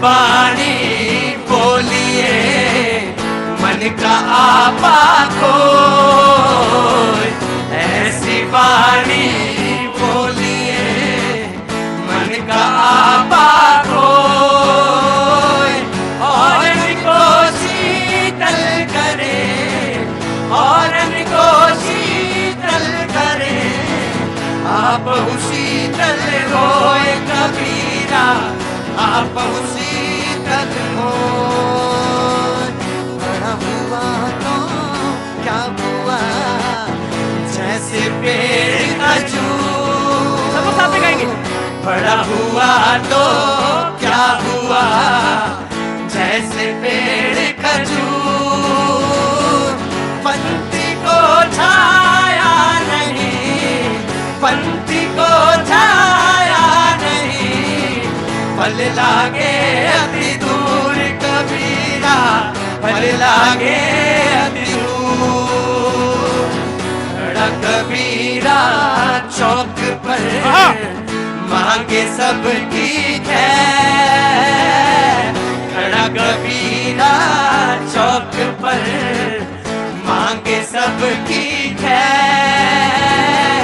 बाणी बोलिए मन का आपा खोए, ऐसी बाणी बोलिए मन का आपा खोए, और को शीतल करे, और को शीतल करे, आप शीतल होए कबीरा, आप शीतल हो। बड़ा हुआ तो क्या हुआ, जैसे पेड़ का चूर, सब साथ में गाएंगे। बड़ा हुआ तो क्या हुआ, जैसे पेड़ का चूर, पंथी को छाया नहीं, पंथी को छाया नहीं, फल लागे अति दूर कबीरा, फल लागे अति दूर। खड़ा कबीरा चौक पर मांगे सबकी खैर, खड़ा कबीरा चौक पर मांगे सबकी खैर,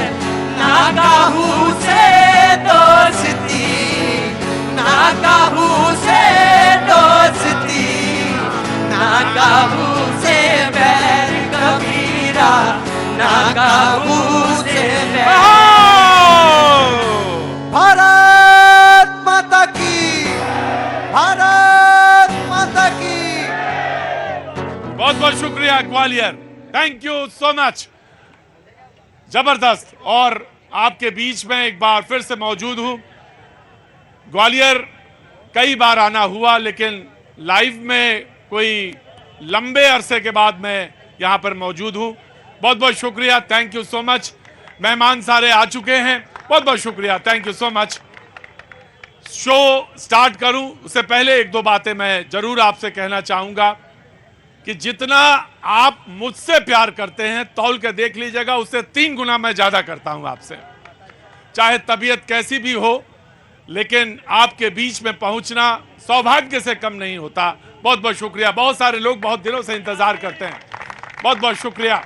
ना काहू से दोस्ती, ना काहू से दोस्ती, ना काहू से बैर कबीरा, ना काहू से बैर। भारत माता की, भारत माता की। बहुत बहुत शुक्रिया Gwalior, thank you so much, जबरदस्त। और आपके बीच में एक बार फिर से मौजूद हूं। ग्वालियर कई बार आना हुआ, लेकिन लाइव में कोई लंबे अरसे के बाद मैं यहां पर मौजूद हूं। बहुत बहुत शुक्रिया, थैंक यू सो मच। मेहमान सारे आ चुके हैं, बहुत बहुत शुक्रिया, thank you so much. Show start करूं उससे पहले एक दो बातें मैं जरूर आपसे कहना चाहूंगा कि जितना आप मुझसे प्यार करते हैं, तौल के देख लीजिएगा, उससे 3 गुना मैं ज्यादा करता हूं आपसे। चाहे तबीयत कैसी भी हो, लेकिन आपके बीच में पहुंचना सौभाग्य से कम नहीं होता। बहुत बहुत शुक्रिया। बहुत सारे लोग बहुत दिनों से इंतजार करते हैं, बहुत बहुत शुक्रिया।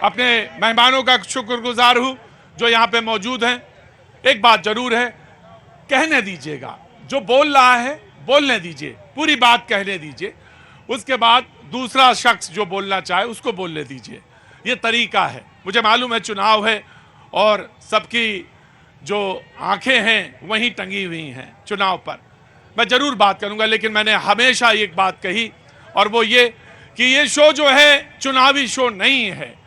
अपने मेहमानों का शुक्रगुजार हूं जो यहां पे मौजूद हैं। एक बात जरूर है, कहने दीजिएगा, जो बोल रहा है बोलने दीजिए, पूरी बात कहने दीजिए, उसके बाद दूसरा शख्स जो बोलना चाहे उसको बोलने दीजिए। ये तरीका है। मुझे मालूम है चुनाव है और सबकी जो आंखें हैं वहीं टंगी हुई हैं चुनाव पर। मैं जरूर बात करूंगा, लेकिन मैंने हमेशा एक बात कही, और वो ये कि ये शो जो है चुनावी शो नहीं है।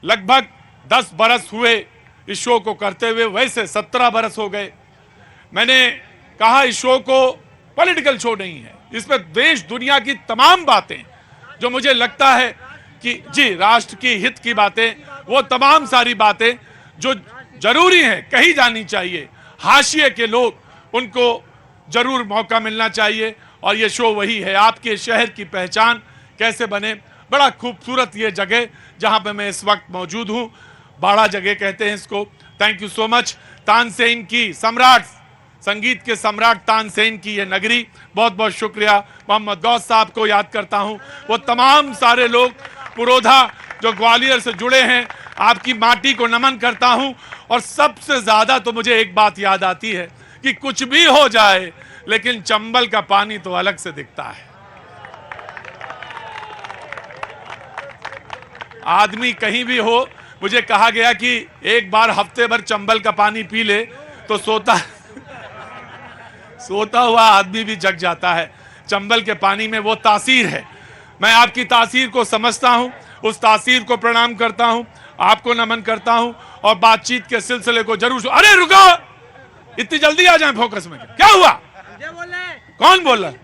लगभग 10 बरस हुए इस शो को करते हुए, वैसे 17 बरस हो गए। मैंने कहा इस शो को पॉलिटिकल शो नहीं है, इसमें देश दुनिया की तमाम बातें जो मुझे लगता है कि जी राष्ट्र की हित की बातें, वो तमाम सारी बातें जो जरूरी हैं कही जानी चाहिए। हाशिए के लोग, उनको जरूर मौका मिलना चाहिए, और ये शो वही है। आपके शहर की पहचान कैसे बने। बड़ा खूबसूरत ये जगह जहां पे मैं इस वक्त मौजूद हूं, बाड़ा जगह कहते हैं इसको। Thank you so much. Tansen की सम्राट, संगीत के सम्राट तानसेन की ये नगरी, बहुत बहुत शुक्रिया। मोहम्मद गौस साहब को याद करता हूं, वो तमाम सारे लोग पुरोधा जो ग्वालियर से जुड़े हैं, आपकी माटी को नमन करता हूं। और सबसे ज्यादा तो मुझे एक बात याद आती है कि कुछ भी हो जाए, लेकिन चंबल का पानी तो अलग से दिखता है। आदमी कहीं भी हो, मुझे कहा गया कि एक बार हफ्ते भर चंबल का पानी पी ले तो सोता हुआ आदमी भी जग जाता है। चंबल के पानी में वो तासीर है। मैं आपकी तासीर को समझता हूं, उस तासीर को प्रणाम करता हूं, आपको नमन करता हूं, और बातचीत के सिलसिले को जरूर। अरे रुको, इतनी जल्दी आ जाए फोकस में, क्या हुआ? कौन बोल रहा है?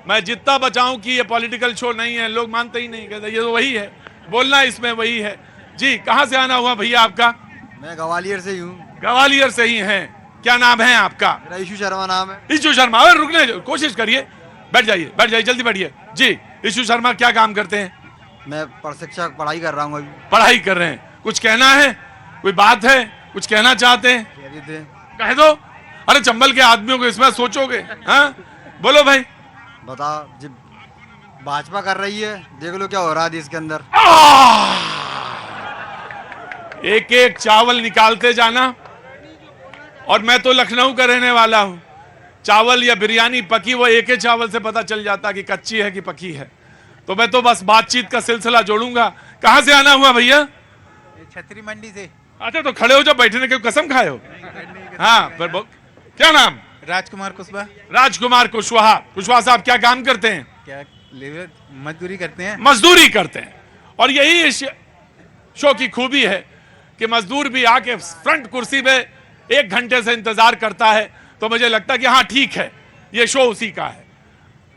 मैं जितना बचाऊं कि ये पॉलिटिकल शो नहीं है, लोग मानते ही नहीं, कहते ये तो वही है, बोलना इसमें वही है। जी, कहां से आना हुआ भैया आपका? मैं ग्वालियर से ही हूँ। ग्वालियर से ही हैं। क्या नाम है आपका? मेरा ईशू शर्मा नाम है। ईशू शर्मा, अरे रुकने कोशिश करिए, बैठ जाइए, जल्दी बैठिए। जी, ईशू शर्मा क्या काम करते हैं? मैं प्रशिक्षक पढ़ाई कर रहा हूँ अभी। पढ़ाई कर रहे हैं। कुछ कहना है, कोई बात है, कुछ कहना चाहते हैं? कह दो। अरे चंबल के आदमियों को इसमें सोचोगे? हाँ बोलो भाई। बताओ जब भाजपा कर रही है, देख लो क्या हो रहा है देश के अंदर। एक एक चावल निकालते जाना। और मैं तो लखनऊ का रहने वाला हूं। चावल या बिरयानी पकी वो एक ही चावल से पता चल जाता कि कच्ची है कि पकी है। तो मैं तो बस बातचीत का सिलसिला जोड़ूंगा। कहां से आना हुआ भैया? छतरी मंडी से। अच्छा तो खड़े हो जाओ, बैठने के कसम खाए हो? हाँ फिर क्या नाम? राजकुमार कुशवाहा। राजकुमार कुशवाहा। कुशवाहा साहब क्या काम करते हैं? क्या लेबर मजदूरी करते हैं? मजदूरी करते हैं। और यही इस शो की खूबी है कि मजदूर भी आके फ्रंट कुर्सी पे 1 घंटे से इंतजार करता है। तो मुझे लगता है कि हाँ ठीक है, ये शो उसी का है।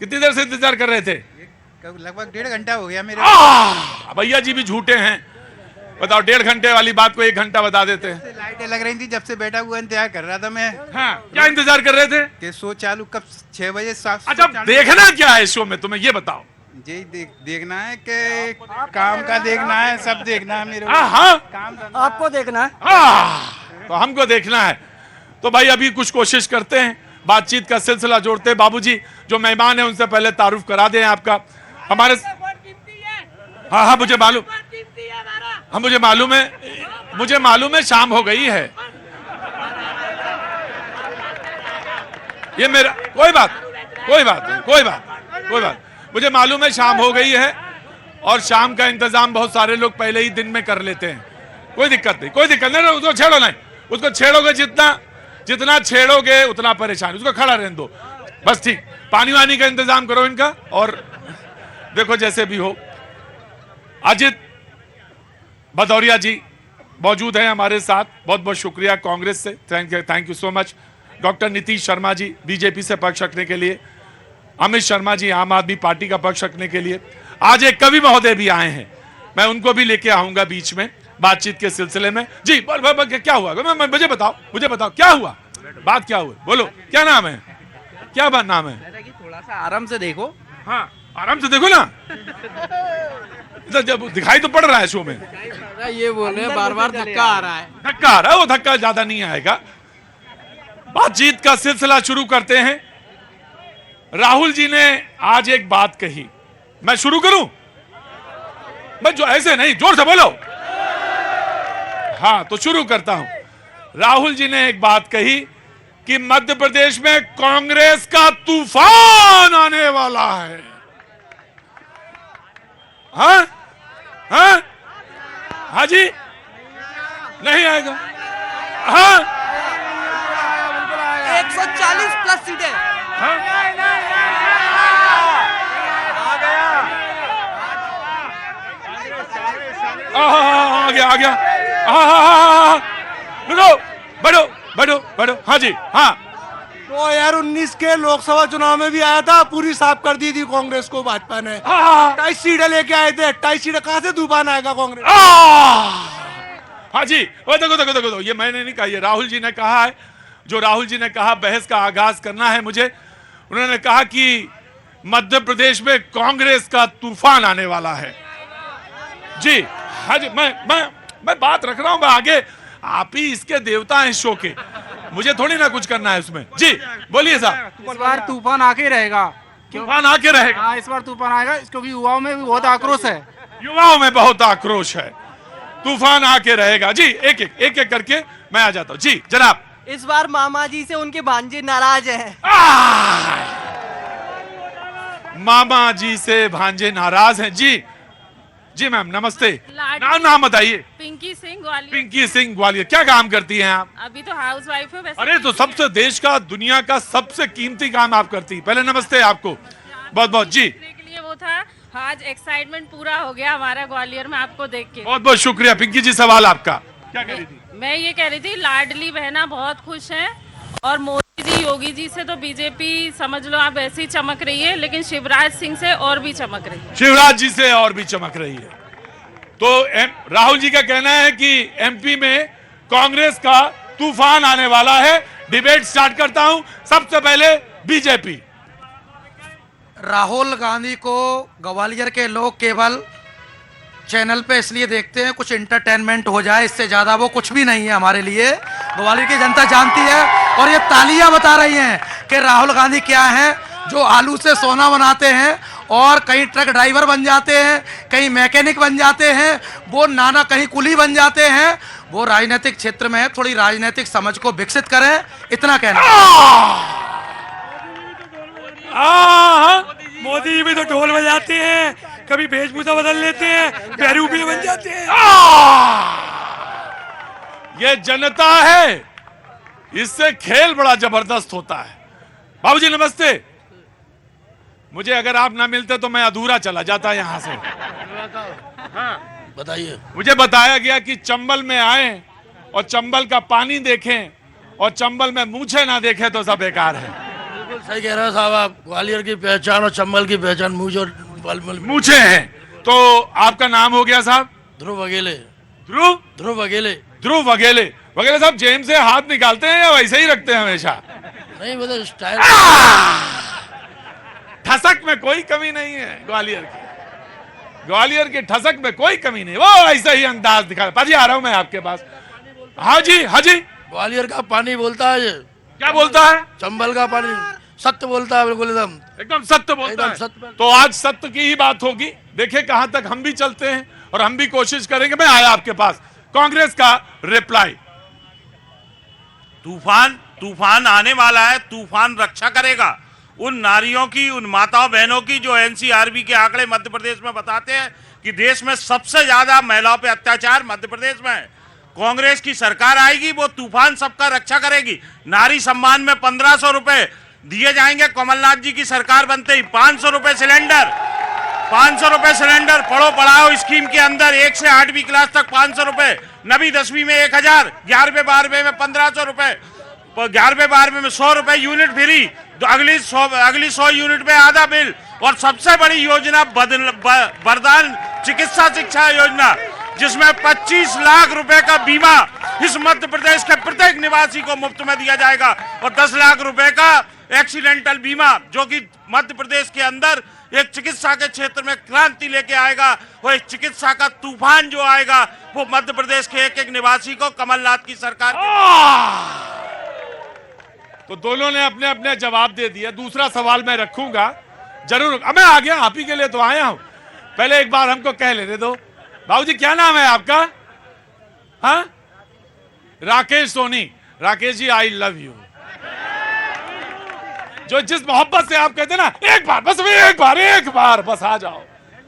कितनी देर से इंतजार कर रहे थे? लगभग 1.5 घंटा हो गया मेरे। भैया जी भी झूठे हैं। बताओ 1.5 घंटे वाली बात को 1 घंटा बता देते हैं। लाइटें लग रही थी, जब से बैठा हुआ इंतजार कर रहा था मैं। हाँ क्या इंतजार कर रहे थे? कि शो चालू कब 6 बजे 7। अच्छा देखना क्या है शो में, तुम्हें ये बताओ। जी देखना है कि काम का देखना है, सब देखना है मेरे को। हाँ काम आपको देखना है। तो हमको देखना है। तो भाई अभी कुछ कोशिश करते हैं, बातचीत का सिलसिला जोड़ते हैं। बाबूजी जो मेहमान है उनसे पहले तारुफ करा दें आपका। हमारे हाँ मुझे मालूम। हाँ मुझे मालूम है शाम हो गई है। ये मेरा कोई बात मुझे मालूम है शाम हो गई है। और शाम का इंतजाम बहुत सारे लोग पहले ही दिन में कर लेते हैं। कोई दिक्कत नहीं। उसको छेड़ो नहीं। उसको छेड़ोगे जितना छेड़ोगे उतना परेशानी। उसको खड़ा रहने दो बस। ठीक पानी वानी का इंतजाम करो इनका। और देखो जैसे भी हो। अजित भदौरिया जी मौजूद हैं हमारे साथ, बहुत बहुत शुक्रिया कांग्रेस से। Thank you so much. Doctor Nitish Sharma ji BJP से पक्ष रखने के लिए, अमित शर्मा जी आम आदमी पार्टी का पक्ष रखने के लिए, आज एक कवि महोदय भी आए हैं। मैं उनको भी लेके आऊंगा बीच में बातचीत के सिलसिले में। जी क्या हुआ? मुझे बताओ क्या हुआ, बात क्या हुई? बोलो क्या नाम है? क्या नाम है? थोड़ा सा आराम से देखो। हाँ आराम से देखो ना। जब दिखाई तो पड़ रहा है शो में। ये बोल रहे बार बार धक्का आ रहा है। वो धक्का ज्यादा नहीं आएगा। बातचीत का सिलसिला शुरू करते हैं। राहुल जी ने आज एक बात कही। मैं शुरू करूं? मैं जो ऐसे नहीं, जोर से बोलो। हाँ तो शुरू करता हूं। राहुल जी ने एक बात कही कि मध्य प्रदेश में कांग्रेस का तूफान आने वाला है। हाँ जी नहीं आएगा। हाँ 140 प्लस सीटें। आ गया। बैठो। हाँ जी हाँ। 2019 के लोकसभा चुनाव में भी आया था, पूरी साफ कर दी थी कांग्रेस को भाजपा ने। 28 सीटें लेके आए थे। 28 सीटें कहां से तूफान आएगा कांग्रेस? हाँ जी वो देखो ये मैंने नहीं कहा, ये राहुल जी ने कहा है। जो राहुल जी ने कहा बहस का आगाज करना है मुझे। उन्होंने कहा कि मध्य प्रदेश में कांग्रेस का तूफान आने वाला है। जी हाँ जी मैं बात रख रहा हूं। आगे आप ही इसके देवता हैं शो के, मुझे थोड़ी ना कुछ करना है उसमें। जी बोलिए साहब। इस बार तूफान आके रहेगा। तूफान आके रहेगा। हाँ इस बार तूफान आएगा, क्योंकि युवाओं में भी बहुत आक्रोश है। युवाओं में बहुत आक्रोश है। तूफान आके रहेगा। जी एक एक करके मैं आ जाता हूँ। जी जनाब। इस बार मामा जी से उनके भांजे नाराज हैं। मामा जी से भांजे नाराज हैं। जी मैम नमस्ते। नाम बताइए। पिंकी सिंह ग्वालियर। पिंकी सिंह ग्वालियर। क्या काम करती हैं आप? अभी तो हाउस वाइफ है वैसे। अरे तो सबसे देश का दुनिया का सबसे कीमती काम आप करती हैं। पहले नमस्ते आपको बहुत जी। के लिए वो था, आज एक्साइटमेंट पूरा हो गया हमारा ग्वालियर में आपको देख के। बहुत शुक्रिया। पिंकी जी सवाल आपका क्या कह रही थी? मैं ये कह रही थी लाडली बहना बहुत खुश हैं और मोदी जी योगी जी से तो बीजेपी समझ लो आप ऐसे ही चमक रही है, लेकिन शिवराज सिंह से और भी चमक रही है। शिवराज जी से और भी चमक रही है। तो राहुल जी का कहना है कि एमपी में कांग्रेस का तूफान आने वाला है। डिबेट स्टार्ट करता हूं। सबसे पहले बीजेपी। राहुल गांधी को ग्वालियर के लोग केवल चैनल पे इसलिए देखते हैं कुछ इंटरटेनमेंट हो जाए, इससे ज्यादा वो कुछ भी नहीं है हमारे लिए। ग्वालियर की जनता जानती है और ये तालियां बता रही हैं कि राहुल गांधी क्या हैं, जो आलू से सोना बनाते हैं और कहीं ट्रक ड्राइवर बन जाते हैं, कहीं मैकेनिक बन जाते हैं, वो नाना कहीं कुली बन जाते हैं। वो राजनीतिक क्षेत्र में है, थोड़ी राजनीतिक समझ को विकसित करें, इतना कहना। मोदी जी भी तो ढोल बजाते हैं, कभी वेशभूषा बदल लेते हैं, बैरू भी बन जाते हैं। ये जनता है, इससे खेल बड़ा जबरदस्त होता है। बाबूजी नमस्ते। मुझे अगर आप ना मिलते तो मैं अधूरा चला जाता यहां से। बताइए। मुझे बताया गया कि चंबल में आए और चंबल का पानी देखें और चंबल में मूछे ना देखें तो सब बेकार है। बिल्कुल सही कह रहे हो साहब आप। ग्वालियर की पहचान और चंबल की पहचान मूछे हैं। तो आपका नाम हो गया साहब? ध्रुव वगेले। ध्रुव वगेले साहब जेब से हाथ निकालते हैं या वैसे ही रखते हैं हमेशा? नहीं मतलब स्टाइल। ठसक में कोई कमी नहीं है ग्वालियर की ठसक में कोई कमी नहीं। वो ऐसा ही अंदाज दिखा। पाजी आ रहा हूं मैं आपके पास। हाँ जी ग्वालियर का पानी बोलता है। ये क्या बोलता है? चंबल का पानी सत्य बोलता है, बिल्कुल एकदम सत्य बोलता है। तो आज सत्य की ही बात होगी। देखिए कहां तक हम भी चलते हैं और हम भी कोशिश करेंगे। मैं आया आपके पास। कांग्रेस का रिप्लाई। तूफान आने वाला है, तूफान रक्षा करेगा उन नारियों की, उन माताओं बहनों की जो एनसीआरबी के आंकड़े मध्य प्रदेश में बताते हैं कि देश में सबसे ज्यादा महिलाओं पे अत्याचार मध्य प्रदेश में है। कांग्रेस की सरकार आएगी, वो तूफान सबका रक्षा करेगी। नारी सम्मान में 1500 रुपए दिए जाएंगे। कमलनाथ जी की सरकार बनते ही 500 रुपए सिलेंडर, 500 रुपए सिलेंडर। पढ़ो पढ़ाओ स्कीम के अंदर 1 से 8वीं क्लास तक 500 रुपए, 9वीं 10वीं में 1000, 11वीं 12वीं में 1500 रुपए, 11वीं 12वीं में 100 रुपए यूनिट फ्री, अगली 100 यूनिट में आधा बिल। और सबसे बड़ी योजना वरदान चिकित्सा शिक्षा योजना, जिसमें 25 लाख रुपए का बीमा इस मध्य प्रदेश के प्रत्येक निवासी को मुफ्त में दिया जाएगा और 10 लाख रुपए का एक्सीडेंटल बीमा, जो कि मध्य प्रदेश के अंदर एक चिकित्सा के क्षेत्र में क्रांति लेके आएगा। वो एक चिकित्सा का तूफान जो आएगा वो मध्य प्रदेश के एक एक निवासी को कमलनाथ की सरकार तो दोनों ने अपने अपने जवाब दे दिया। दूसरा सवाल मैं रखूंगा जरूर। अब मैं आ गया, आप ही के लिए तो आया हूं। पहले एक बार हमको कह लेने दो। बाबूजी क्या नाम है आपका? हाँ, Rakesh Soni. Rakesh ji I love you. जो जिस मोहब्बत से आप कहते ना एक बार बस, एक बार बस आ जाओ,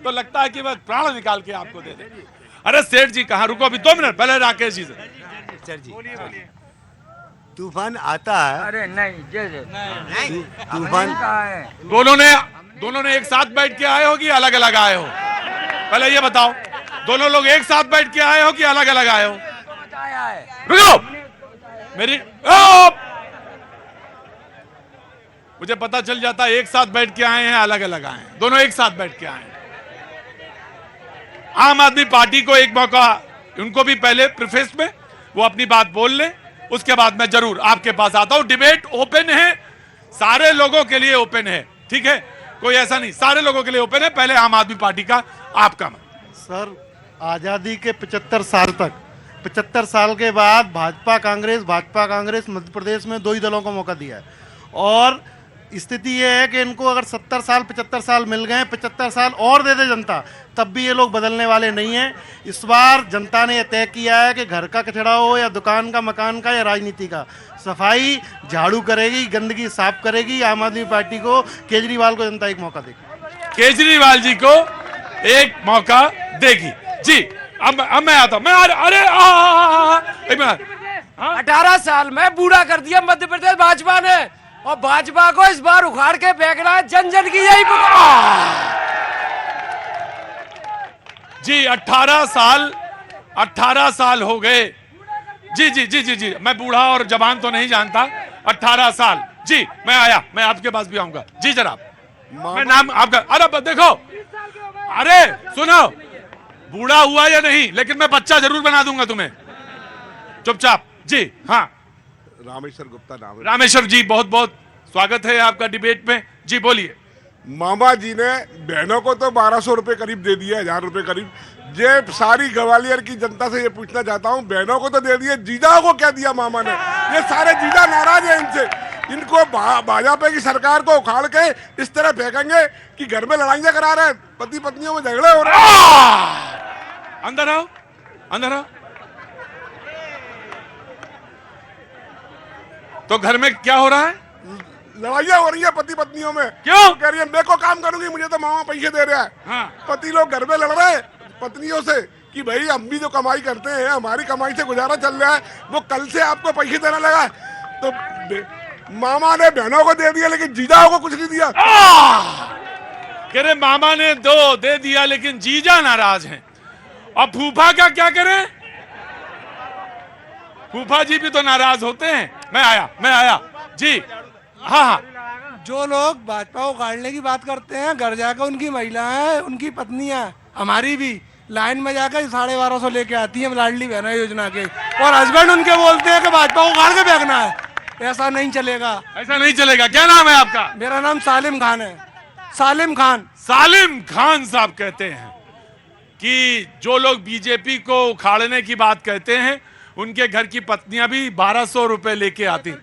तो लगता है कि बस प्राण निकाल के आपको दे दे। अरे सेठ जी कहाँ, रुको अभी 2 मिनट पहले राकेश जी से। सर जी तूफान आता है। अरे नहीं, तूफान दोनों ने एक साथ बैठ के आए हो कि अलग अलग आए हो? पहले ये बताओ, दोनों लोग एक साथ बैठ के आए हो कि अलग अलग आए हो? रुको, मेरी मुझे पता चल जाता एक साथ बैठ के आए हैं अलग अलग आए हैं। दोनों एक साथ बैठ के आए हैं। आम आदमी पार्टी को एक मौका, उनको भी पहले प्रीफेस में वो अपनी बात बोल ले, उसके बाद मैं जरूर आपके पास आता हूं। डिबेट ओपन है, सारे लोगों के लिए ओपन है, ठीक है? कोई ऐसा नहीं, सारे लोगों के लिए ओपन है। पहले आम आदमी पार्टी का आपका मत। सर, आज़ादी के 75 साल तक, 75 साल के बाद भाजपा कांग्रेस मध्य प्रदेश में 2 ही दलों को मौका दिया है। और स्थिति ये है कि इनको अगर 70 साल 75 साल मिल गए, 75 साल और दे दे जनता, तब भी ये लोग बदलने वाले नहीं हैं। इस बार जनता ने यह तय किया है कि घर का कचरा हो या दुकान का, मकान का या राजनीति का, सफाई झाड़ू करेगी, गंदगी साफ करेगी। आम आदमी पार्टी को, केजरीवाल को जनता एक मौका देगी। केजरीवाल जी को एक मौका देगी जी। अब मैं आता हूं। अरे 18 साल में बूढ़ा कर दिया मध्य प्रदेश भाजपा ने, और भाजपा को इस बार उखाड़ के फेंकना है। जन जन की यही जी। 18 साल हो गए जी। मैं बूढ़ा और जवान तो नहीं जानता। 18 साल जी। मैं आया, मैं आपके पास भी आऊंगा जी जनाब। मैं नाम आपका, अरे देखो, अरे सुनो, बूढ़ा हुआ या नहीं, लेकिन मैं बच्चा जरूर बना दूंगा तुम्हें, चुपचाप जी। हाँ, रामेश्वर गुप्ता नाम है। रामेश्वर जी, बहुत बहुत स्वागत है आपका डिबेट में जी। बोलिए। मामा जी ने बहनों को तो 1200 रुपए करीब दे दिया, 1000 रुपए करीब। ये सारी ग्वालियर की जनता से ये पूछना चाहता हूँ, बहनों को तो दे दिए, जीजाओं को क्या दिया मामा ने? ये सारे जीजा नाराज हैं इनसे। इनको भाजपा की सरकार को उखाड़ के इस तरह फेंकेंगे कि घर में लड़ाइयां करा रहे हैं, पति पत्नियों में झगड़े हो रहे हैं। अंदर आओ, अंदर आओ। तो घर में क्या हो रहा है? लड़ाइयां हो रही है पति पत्नियों में। क्यों? कह रही है मैं को काम करूंगी, मुझे तो मामा पैसे दे रहा है। हाँ। पति लोग घर में लड़ रहे हैं पत्नियों से कि भाई हम भी जो कमाई करते हैं, हमारी कमाई से गुजारा चल रहा है, वो कल से आपको पैसे देने लगा। तो मामा ने बहनों को दे दिया लेकिन जीजाओं को कुछ नहीं दिया। कह रहे मामा ने दे दिया लेकिन जीजा नाराज हैं। और फूफा का क्या करें? फूफा जी भी तो नाराज होते हैं। मैं आया जी। हाँ, जो लोग भाजपा को गाड़ने की बात करते हैं, घर जाकर उनकी महिलाएं, उनकी पत्नियां, हमारी भी लाइन में जाकर 1250 लेके आती है लाडली बहना योजना के, और हस्बैंड उनके बोलते हैं कि भाजपा को गाड़ के फेंकना है। ऐसा नहीं चलेगा, ऐसा नहीं चलेगा। क्या नाम है आपका? मेरा नाम सालिम खान है। सालिम खान साहब कहते हैं कि जो लोग बीजेपी को उखाड़ने की बात कहते हैं, उनके घर की पत्नियां भी 1200 रुपए लेके आती,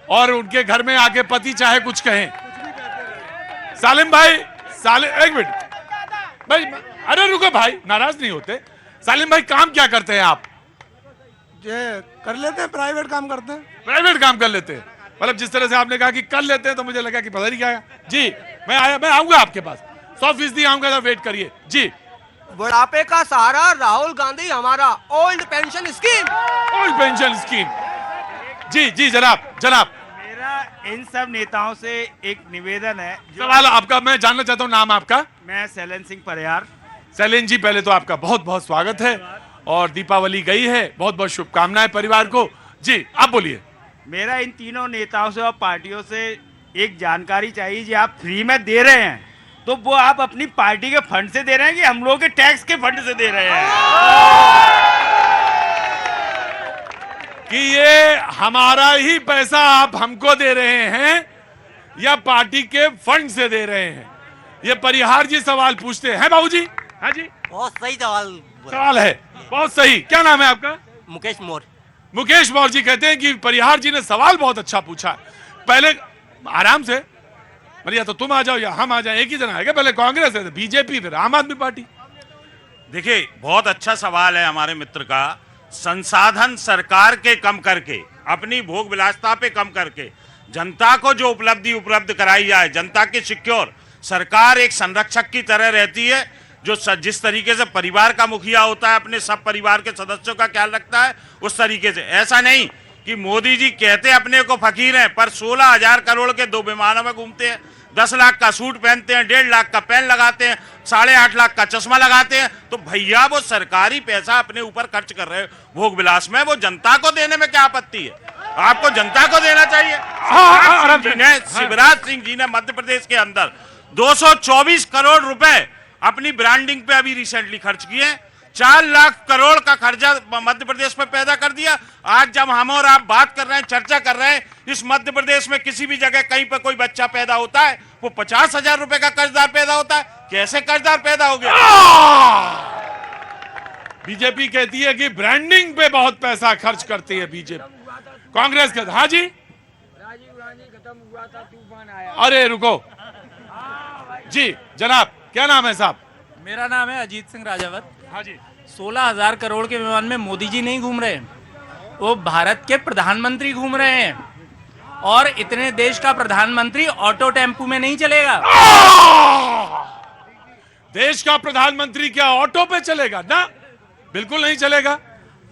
और उनके घर में आके पति चाहे कुछ कहें। सालिम भाई, एक मिनट भाई, अरे रुको भाई, नाराज नहीं होते। सालिम भाई काम क्या करते हैं आप? ये कर लेते हैं, प्राइवेट काम करते हैं। प्राइवेट काम कर लेते हैं? मतलब जिस तरह से आपने कहा कि कर लेते हैं तो मुझे लगा कि पता नहीं क्या है। जी मैं आऊंगा आपके पास, 100% आऊंगा, वेट करिए जी। बुढ़ापे का सहारा राहुल गांधी हमारा, ओल्ड पेंशन स्कीम। जी जनाब मेरा इन सब नेताओं से एक निवेदन है। सवाल आपका मैं जानना चाहता हूँ, नाम आपका? मैं शैलेंद्र सिंह परियार। शैलेंद्र जी, पहले तो आपका बहुत बहुत स्वागत है, और दीपावली गई है, बहुत बहुत शुभकामनाएं परिवार को। जी आप बोलिए। मेरा इन तीनों नेताओं से और पार्टियों से एक जानकारी चाहिए, जो आप फ्री में दे रहे हैं तो वो आप अपनी पार्टी के फंड से दे रहे हैं कि हम लोगों के टैक्स के फंड से दे रहे हैं? कि ये हमारा ही पैसा आप हमको दे रहे हैं या पार्टी के फंड से दे रहे हैं? ये परिहार जी सवाल पूछते हैं बाबूजी। हाँ जी, बहुत सही सवाल है, बहुत सही। क्या नाम है आपका? मुकेश मौर्य जी कहते हैं कि परिहार जी ने सवाल बहुत अच्छा पूछा। पहले आराम से, या तो तुम आ जाओ या हम आ जाए, एक ही जना आएगा। पहले कांग्रेस है, बीजेपी, फिर आम आदमी पार्टी। देखिए, बहुत अच्छा सवाल है हमारे मित्र का। संसाधन सरकार के कम करके, अपनी भोग विलासता पे कम करके, जनता को जो उपलब्ध कराई जाए, जनता की सिक्योर, सरकार एक संरक्षक की तरह रहती है, जो जिस तरीके से परिवार का मुखिया होता है, अपने सब परिवार के सदस्यों का ख्याल रखता है, उस तरीके से। ऐसा नहीं कि मोदी जी कहते अपने को फकीर हैं, पर 16,000 करोड़ के 2 विमानों में घूमते हैं, 10 लाख का सूट पहनते हैं, 1.5 लाख का पेन लगाते हैं, 8.5 लाख का चश्मा लगाते हैं। तो भैया वो सरकारी पैसा अपने ऊपर खर्च कर रहे हैं भोग विलास में, वो जनता को देने में क्या आपत्ति है? आपको जनता को देना चाहिए। शिवराज सिंह जी ने मध्य प्रदेश के अंदर 224 करोड़ रुपए अपनी ब्रांडिंग पे अभी रिसेंटली खर्च किए। 4 लाख करोड़ का खर्चा मध्य प्रदेश में पैदा कर दिया। आज जब हम और आप बात कर रहे हैं, चर्चा कर रहे हैं, इस मध्य प्रदेश में किसी भी जगह कहीं पर कोई बच्चा पैदा होता है, वो 50,000 रुपए का कर्जदार पैदा होता है। कैसे कर्जदार पैदा हो गया? बीजेपी कहती है कि ब्रांडिंग पे बहुत पैसा खर्च करती है बीजेपी। कांग्रेस कहती, हाँ जी, राजीव गांधी खत्म हुआ था, तूफान आया। अरे रुको जी, जनाब क्या नाम है साहब? मेरा नाम है अजीत सिंह राजावत। हाँ जी। 16,000 करोड़ के विमान में मोदी जी नहीं घूम रहे, वो भारत के प्रधानमंत्री घूम रहे हैं, और इतने देश का प्रधानमंत्री ऑटो टेम्पू में नहीं चलेगा। देश का प्रधानमंत्री क्या ऑटो पे चलेगा? ना, बिल्कुल नहीं चलेगा।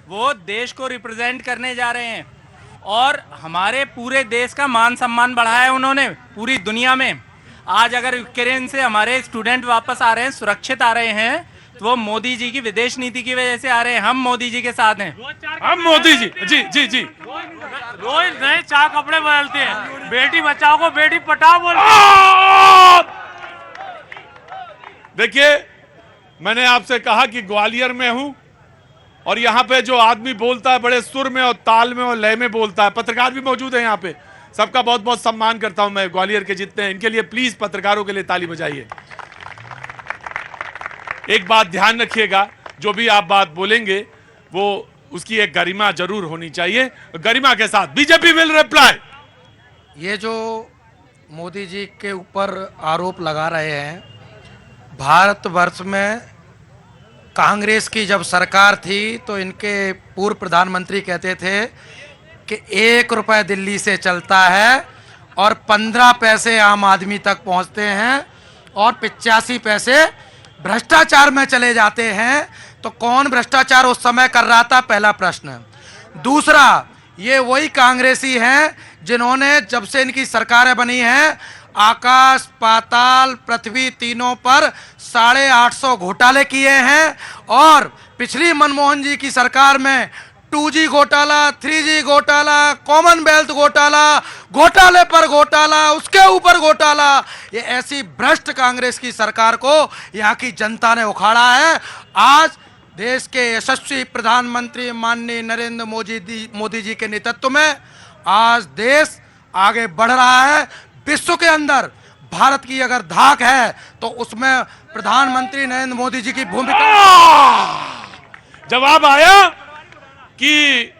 वो देश को रिप्रेजेंट करने जा रहे हैं, और हमारे पूरे देश का मान सम्मान बढ़ाया है उन्होंने पूरी दुनिया में। आज अगर यूक्रेन से हमारे स्टूडेंट वापस आ रहे हैं, सुरक्षित आ रहे हैं, तो वो मोदी जी की विदेश नीति की वजह से आ रहे हैं। हम मोदी जी के साथ हैं। हम मोदी जी, जी जी जी, रोज नए 4 कपड़े बदलते हैं। बेटी बचाओ को बेटी पटाओ बोल। देखिए, मैंने आपसे कहा कि ग्वालियर में हूं, और यहाँ पे जो आदमी बोलता है बड़े सुर में और ताल में और लय में बोलता है। पत्रकार भी मौजूद है यहाँ पे, सबका बहुत बहुत सम्मान करता हूं मैं। ग्वालियर के जितने हैं, इनके लिए प्लीज पत्रकारों के लिए ताली बजाइए। एक बात ध्यान रखिएगा, जो भी आप बात बोलेंगे वो उसकी एक गरिमा जरूर होनी चाहिए। गरिमा के साथ बीजेपी विल रिप्लाई। ये जो मोदी जी के ऊपर आरोप लगा रहे हैं, भारतवर्ष में कांग्रेस की जब सरकार थी तो इनके पूर्व प्रधानमंत्री कहते थे कि 1 रुपए दिल्ली से चलता है और 15 पैसे आम आदमी तक पहुंचते हैं और 85 पैसे भ्रष्टाचार में चले जाते हैं। तो कौन भ्रष्टाचार उस समय कर रहा था, पहला प्रश्न। दूसरा, ये वही कांग्रेसी हैं जिन्होंने जब से इनकी सरकारें बनी हैं आकाश पाताल पृथ्वी तीनों पर 850 घोटाले किए हैं। और पिछली मनमोहन जी की सरकार में 2G घोटाला, 3G घोटाला, कॉमनवेल्थ घोटाला, घोटाले पर घोटाला, उसके ऊपर घोटाला। ये ऐसी भ्रष्ट कांग्रेस की सरकार को यहाँ की जनता ने उखाड़ा है। आज देश के यशस्वी प्रधानमंत्री माननीय नरेंद्र मोदी जी के नेतृत्व में आज देश आगे बढ़ रहा है। विश्व के अंदर भारत की अगर धाक है तो उसमें प्रधानमंत्री नरेंद्र मोदी जी की भूमिका। जवाब आया कि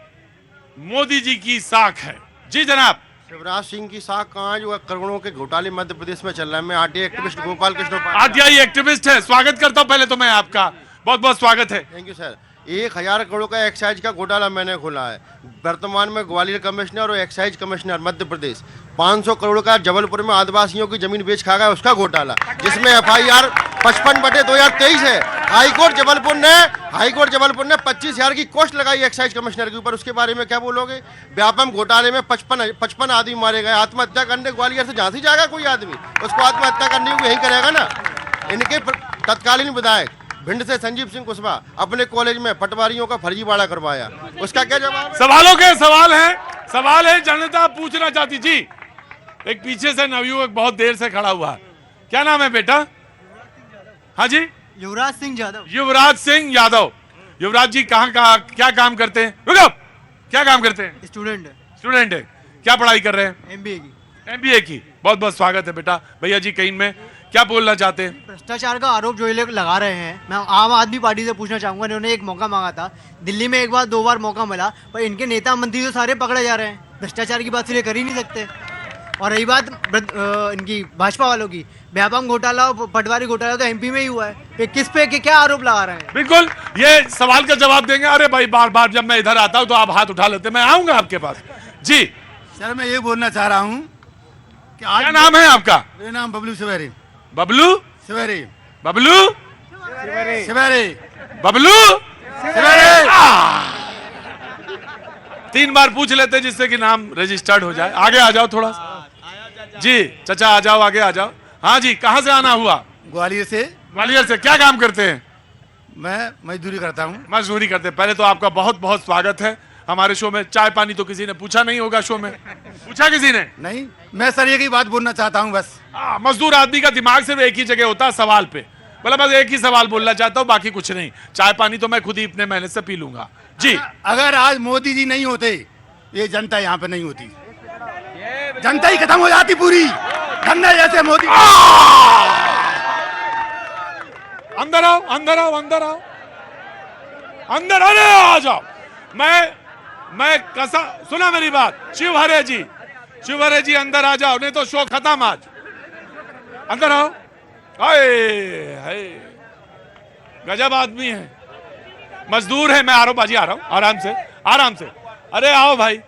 मोदी जी की साख है। जी जनाब। शिवराज सिंह की साख कहाँ है जो करोड़ों के घोटाले मध्य प्रदेश में चल रहा है। मैं RTI activist Gopal Krishna RTI activist है। स्वागत करता हूं पहले तो मैं आपका, बहुत बहुत स्वागत है। Thank you sir. 1000 करोड़ का एक्साइज का घोटाला मैंने खोला है। वर्तमान में ग्वालियर कमिश्नर और एक्साइज कमिश्नर मध्य प्रदेश 500 करोड़ का जबलपुर में आदिवासियों की जमीन बेच खा गया, उसका घोटाला, जिसमें FIR 55/2023 है। हाईकोर्ट जबलपुर ने 25,000 की कॉस्ट लगाई एक्साइज कमिश्नर के ऊपर। उसके बारे में क्या बोलोगे? व्यापम घोटाले में 55 आदमी मारे गए। आत्महत्या करने ग्वालियर से झांसी जाएगा कोई आदमी, उसको आत्महत्या करने को यही करेगा ना। इनके तत्कालीन विधायक भिंड से संजीव सिंह कुशवाहा अपने कॉलेज में पटवारियों का फर्जीवाड़ा करवाया, उसका क्या जवाब? सवालों के सवाल है जनता पूछना चाहती। जी एक पीछे से नवयुवक बहुत देर से खड़ा हुआ है, क्या नाम है बेटा? हाँ जी, युवराज सिंह यादव। युवराज सिंह यादव। युवराज जी कहाँ क्या काम करते हैं? रुको, क्या काम करते हैं? स्टूडेंट है। क्या पढ़ाई कर रहे हैं? MBA की। बहुत बहुत स्वागत है बेटा। भैया जी कहीं में क्या बोलना चाहते हैं? भ्रष्टाचार का आरोप जो ये लोग लगा रहे हैं, मैं आम आदमी पार्टी से पूछना चाहूंगा। इन्होंने एक मौका मांगा था, दिल्ली में 1 बार 2 बार मौका मिला, पर इनके नेता मंत्री तो सारे पकड़े जा रहे हैं। भ्रष्टाचार की बात सिर्फ कर ही नहीं सकते। और रही बात इनकी भाजपा वालों की, व्यापम घोटाला और पटवारी घोटाला तो MP में ही हुआ है। किस पे क्या आरोप लगा रहे हैं? बिल्कुल ये सवाल का जवाब देंगे। अरे भाई बार बार जब मैं इधर आता हूँ तो आप हाथ उठा लेते, मैं आऊंगा आपके पास। जी सर, मैं ये बोलना चाह रहा हूँ कि आज क्या नाम है आपका? मेरा नाम बबलू सवेरे। बबलू सवेरे। बबलू सवेरे। बबलू सवेरे। 3 बार पूछ लेते जिससे कि नाम रजिस्टर्ड हो जाए। आगे आ जाओ थोड़ा। जी चाचा आ जाओ, आगे आ जाओ। हाँ जी, कहाँ से आना हुआ? ग्वालियर से। ग्वालियर से। क्या काम करते हैं? मैं मजदूरी करता हूँ। मजदूरी करते हैं। पहले तो आपका बहुत बहुत स्वागत है हमारे शो में। चाय पानी तो किसी ने पूछा नहीं होगा शो में? पूछा किसी ने? नहीं, मैं सर एक ही बात बोलना चाहता हूँ बस। मजदूर आदमी का दिमाग सिर्फ एक ही जगह होता है, सवाल पे। बोला बस एक ही सवाल बोलना चाहता हूँ, बाकी कुछ नहीं। चाय पानी तो मैं खुद ही अपने मेहनत से पी लूंगा। जी अगर आज मोदी जी नहीं होते, ये जनता यहाँ पे नहीं होती, जनता ही खत्म हो जाती पूरी। धन्ना जैसे मोदी। अंदर आओ, अंदर आओ, अंदर आओ, अंदर। अरे आ जाओ। मैं कसा सुना मेरी बात। शिवहरे जी अंदर आ जाओ, नहीं तो शो खत्म आज। अंदर आओ। हाय गजब आदमी है, मजदूर है। मैं आरोबाजी आ रहा हूं, आराम से। अरे आओ भाई।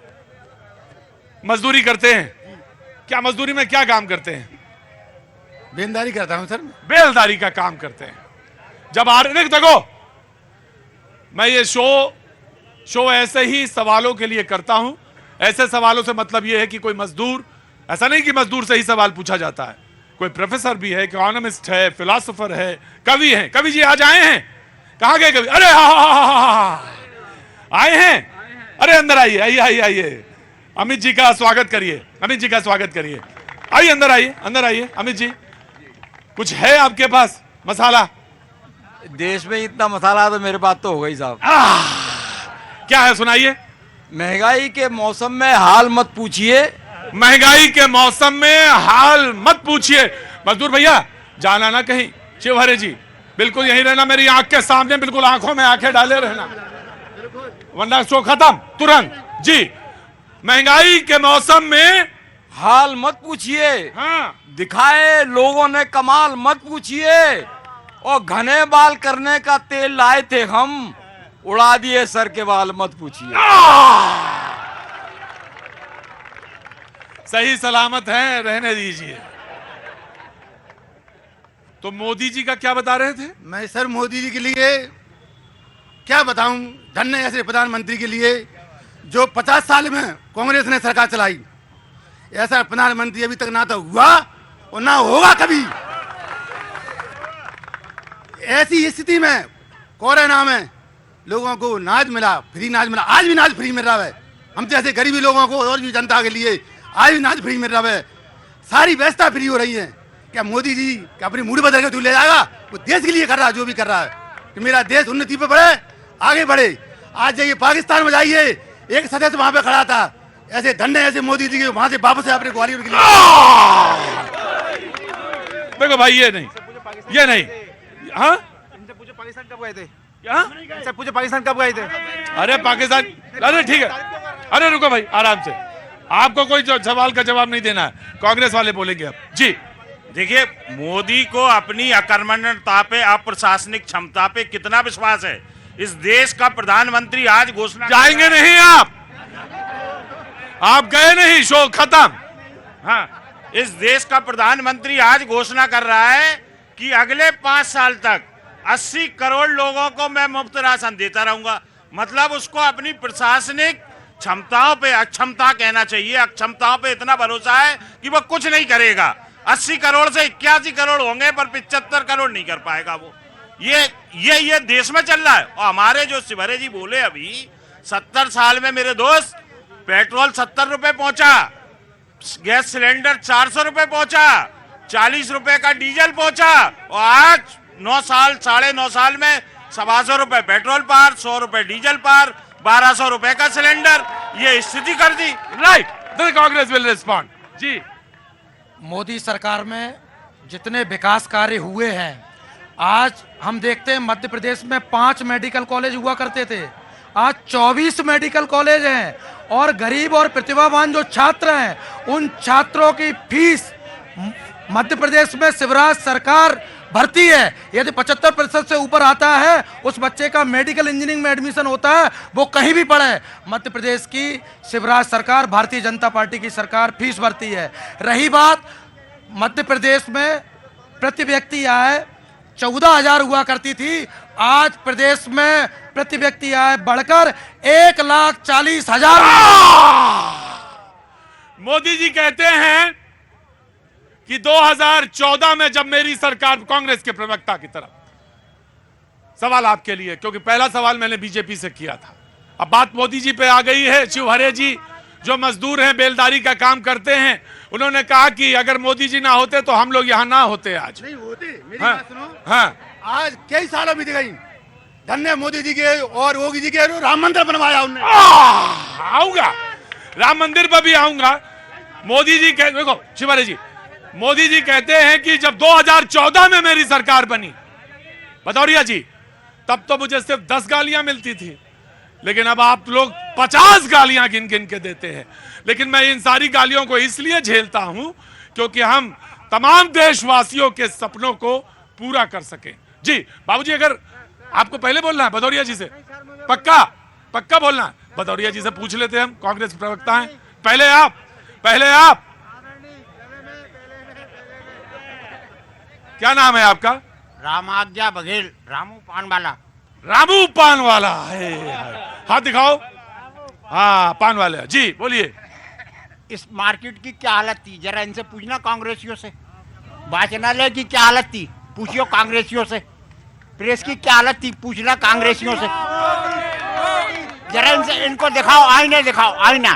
मजदूरी करते हैं क्या? मजदूरी में क्या काम करते हैं? बेलदारी करता हूं सर। बेलदारी का काम करते हैं। जब आ रहे देखो, मैं ये शो ऐसे ही सवालों के लिए करता हूं। ऐसे सवालों से मतलब ये है कि कोई मजदूर, ऐसा नहीं कि मजदूर से ही सवाल पूछा जाता है। कोई प्रोफेसर भी है, इकोनॉमिस्ट है, फिलोसोफर है, कवि है। कवि जी आज आए हैं? कहाँ गए कवि? अरे आए हैं। अरे अंदर आइए। अमित जी का स्वागत करिए। आइए अंदर आइए। अमित जी कुछ है आपके पास मसाला? देश में इतना मसाला तो मेरे पास तो होगा ही साहब। क्या है सुनाइए। महंगाई के मौसम में हाल मत पूछिए। महंगाई के मौसम में हाल मत पूछिए। मजदूर भैया जाना ना कहीं। शिवहरे जी बिल्कुल यहीं रहना, मेरी आंख के सामने, बिल्कुल आंखों में आंखें डाले रहना, वरना शो खत्म तुरंत। जी, महंगाई के मौसम में हाल मत पूछिए, हाँ दिखाए लोगों ने कमाल मत पूछिए, और घने बाल करने का तेल लाए थे हम, उड़ा दिए सर के बाल मत पूछिए। सही सलामत है, रहने दीजिए। तो मोदी जी का क्या बता रहे थे? मैं सर मोदी जी के लिए क्या बताऊं, धन्य ऐसे प्रधानमंत्री के लिए जो 50 साल में कांग्रेस ने सरकार चलाई। ऐसा प्रधानमंत्री अभी तक ना तो हुआ और ना होगा कभी। ऐसी स्थिति में कोरोना में लोगों को नाज मिला, फ्री नाज मिला, आज भी नाज फ्री मिल रहा है। हम जैसे गरीबी लोगों को और भी जनता के लिए आज भी नाज फ्री मिल रहा है। सारी व्यवस्था फ्री हो रही है। क्या मोदी जी क्या अपनी मूड बदल के तू ले जाएगा? वो देश के लिए कर रहा है जो भी कर रहा है कि मेरा देश उन्नति पे बढ़े, आगे बढ़े। आज जाइए पाकिस्तान में, जाइए, एक सदस्य वहां पे खड़ा था, ऐसे धन्य ऐसे मोदी जी के वहां से वापस है अपने ग्वालियर के लिए। देखो भाई, ये नहीं, हाँ, इनसे पूछो पाकिस्तान कब गए थे? क्या? इनसे पूछो पाकिस्तान कब गए थे? अरे पाकिस्तान, अरे ठीक है, अरे रुको भाई, आराम से, आपको कोई सवाल का जवाब नहीं देना है, कांग्रेस वाले बोलेंगे अब। जी, देखिए, मोदी को अपनी आक्रमणता पे, अप्रशासनिक क्षमता पे कितना विश्वास है। इस देश का प्रधानमंत्री आज घोषणा, जाएंगे नहीं आप गए नहीं, शो खत्म। हाँ, इस देश का प्रधानमंत्री आज घोषणा कर रहा है कि अगले 5 साल तक 80 करोड़ लोगों को मैं मुफ्त राशन देता रहूंगा। मतलब उसको अपनी प्रशासनिक क्षमताओं पे, अक्षमता कहना चाहिए, अक्षमताओं पे इतना भरोसा है कि वो कुछ नहीं करेगा। 80 करोड़ से 81 करोड़ होंगे, पर 75 करोड़ नहीं कर पाएगा वो। ये देश में चल रहा है। और हमारे जो शिवहरे जी बोले अभी, 70 साल में मेरे दोस्त पेट्रोल 70 रुपए पहुंचा, गैस सिलेंडर 400 रुपए पहुंचा, 40 रुपए का डीजल पहुंचा, और आज 9 साल, 9.5 साल में 125 रुपए पेट्रोल पार, 100 रुपए डीजल पार, 1200 रुपए का सिलेंडर। ये स्थिति कर दी। Right, Congress will respond. जी, मोदी सरकार में जितने विकास कार्य हुए हैं, आज हम देखते हैं मध्य प्रदेश में 5 मेडिकल कॉलेज हुआ करते थे, आज 24 मेडिकल कॉलेज हैं, और गरीब और प्रतिभावान जो छात्र हैं उन छात्रों की फीस मध्य प्रदेश में शिवराज सरकार भरती है। यदि 75% से ऊपर आता है उस बच्चे का मेडिकल इंजीनियरिंग में एडमिशन होता है, वो कहीं भी पढ़े, मध्य प्रदेश की शिवराज सरकार, भारतीय जनता पार्टी की सरकार फीस भरती है। रही बात मध्य प्रदेश में प्रति व्यक्ति आय 14,000 हुआ करती थी, आज प्रदेश में प्रति व्यक्ति आय बढ़कर 1,40,000। मोदी जी कहते हैं कि 2014 में जब मेरी सरकार, कांग्रेस के प्रवक्ता की तरफ सवाल आपके लिए, क्योंकि पहला सवाल मैंने बीजेपी से किया था, अब बात मोदी जी पे आ गई है। शिवहरे जी जो मजदूर हैं, बेलदारी का काम करते हैं, उन्होंने कहा कि अगर मोदी जी ना होते तो हम लोग यहाँ ना होते। आज नहीं होते, मेरी हाँ, बात सुनो। हाँ, आज कई सालों बीत गई, धन्य मोदी जी के और योगी जी के, राम मंदिर बनवाया उन्होंने। आऊंगा, राम मंदिर पर भी आऊंगा। मोदी जी देखो शिवहरे जी, मोदी जी कहते हैं कि जब 2014 में मेरी सरकार बनी, भदौरिया जी, तब तो मुझे सिर्फ 10 गालियां मिलती थी, लेकिन अब आप लोग 50 गालियां गिन गिन के देते हैं। लेकिन मैं इन सारी गालियों को इसलिए झेलता हूं क्योंकि हम तमाम देशवासियों के सपनों को पूरा कर सकें। जी बाबूजी, अगर आपको पहले बोलना है भदौरिया जी से, पक्का बोलना है, भदौरिया जी से पूछ लेते हैं, हम कांग्रेस प्रवक्ता हैं। पहले आप क्या नाम है आपका? रामाज्ञा बघेल, रामू पान वाला है। हाथ दिखाओ। हाँ, पान वाले जी, बोलिए। इस मार्केट की क्या हालत थी, जरा इनसे पूछना कांग्रेसियों से। वाचनालय की क्या हालत थी, पूछियो कांग्रेसियों से। प्रेस की क्या हालत थी, पूछना कांग्रेसियों से। जरा इनसे, इनको दिखाओ, आईना दिखाओ, आईना।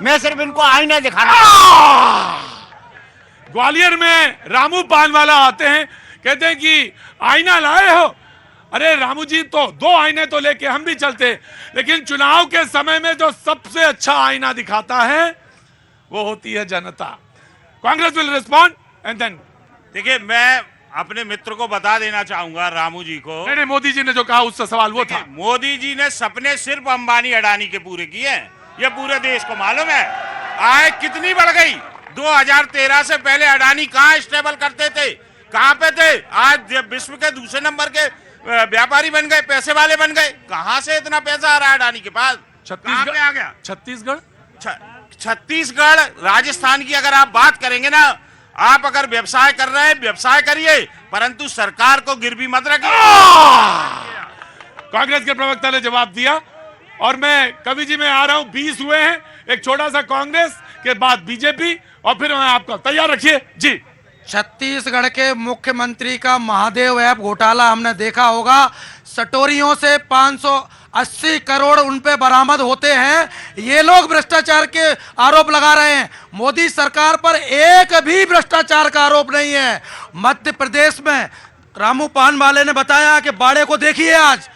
मैं सिर्फ इनको आईना दिखाना। ग्वालियर में रामू पान वाला आते हैं, कहते हैं कि आईना लाए हो। अरे रामू जी, तो 2 आईने तो लेके हम भी चलते, लेकिन चुनाव के समय में जो सबसे अच्छा आईना दिखाता है वो होती है जनता। Congress will respond and then. देखिए, मैं अपने मित्र को बता देना चाहूंगा, रामू जी को। नहीं, मोदी जी ने जो कहा उसका सवाल वो था। मोदी जी ने सपने सिर्फ अंबानी अडानी के पूरे किए हैं, ये पूरे देश को मालूम है। आय कितनी बढ़ गई, 2013 से पहले अडानी कहाँ स्टेबल करते थे, कहाँ पे थे, आज विश्व के दूसरे नंबर के व्यापारी बन गए, पैसे वाले बन गए। कहाँ से इतना पैसा आ रहा है अडानी के पास, छत्तीसगढ़ आ गया। छत्तीसगढ़ राजस्थान की अगर आप बात करेंगे ना, आप अगर व्यवसाय कर रहे हैं व्यवसाय करिए, परंतु सरकार को गिरवी मत रखिए। कांग्रेस के प्रवक्ता ने जवाब दिया। और मैं कवि जी में आ रहा हूं, 20 हुए हैं, एक छोटा सा कांग्रेस के बाद बीजेपी, और फिर मैं आपको तैयार रखिए जी। छत्तीसगढ़ के मुख्यमंत्री का महादेव ऐप घोटाला हमने देखा होगा। सटोरियों से 580 करोड़ उन पे बरामद होते हैं। ये लोग भ्रष्टाचार के आरोप लगा रहे हैं। मोदी सरकार पर एक भी भ्रष्टाचार का आरोप नहीं है। मध्य प्रदेश में रामू पान वाले ने बताया कि बाड़े को देखिए, आज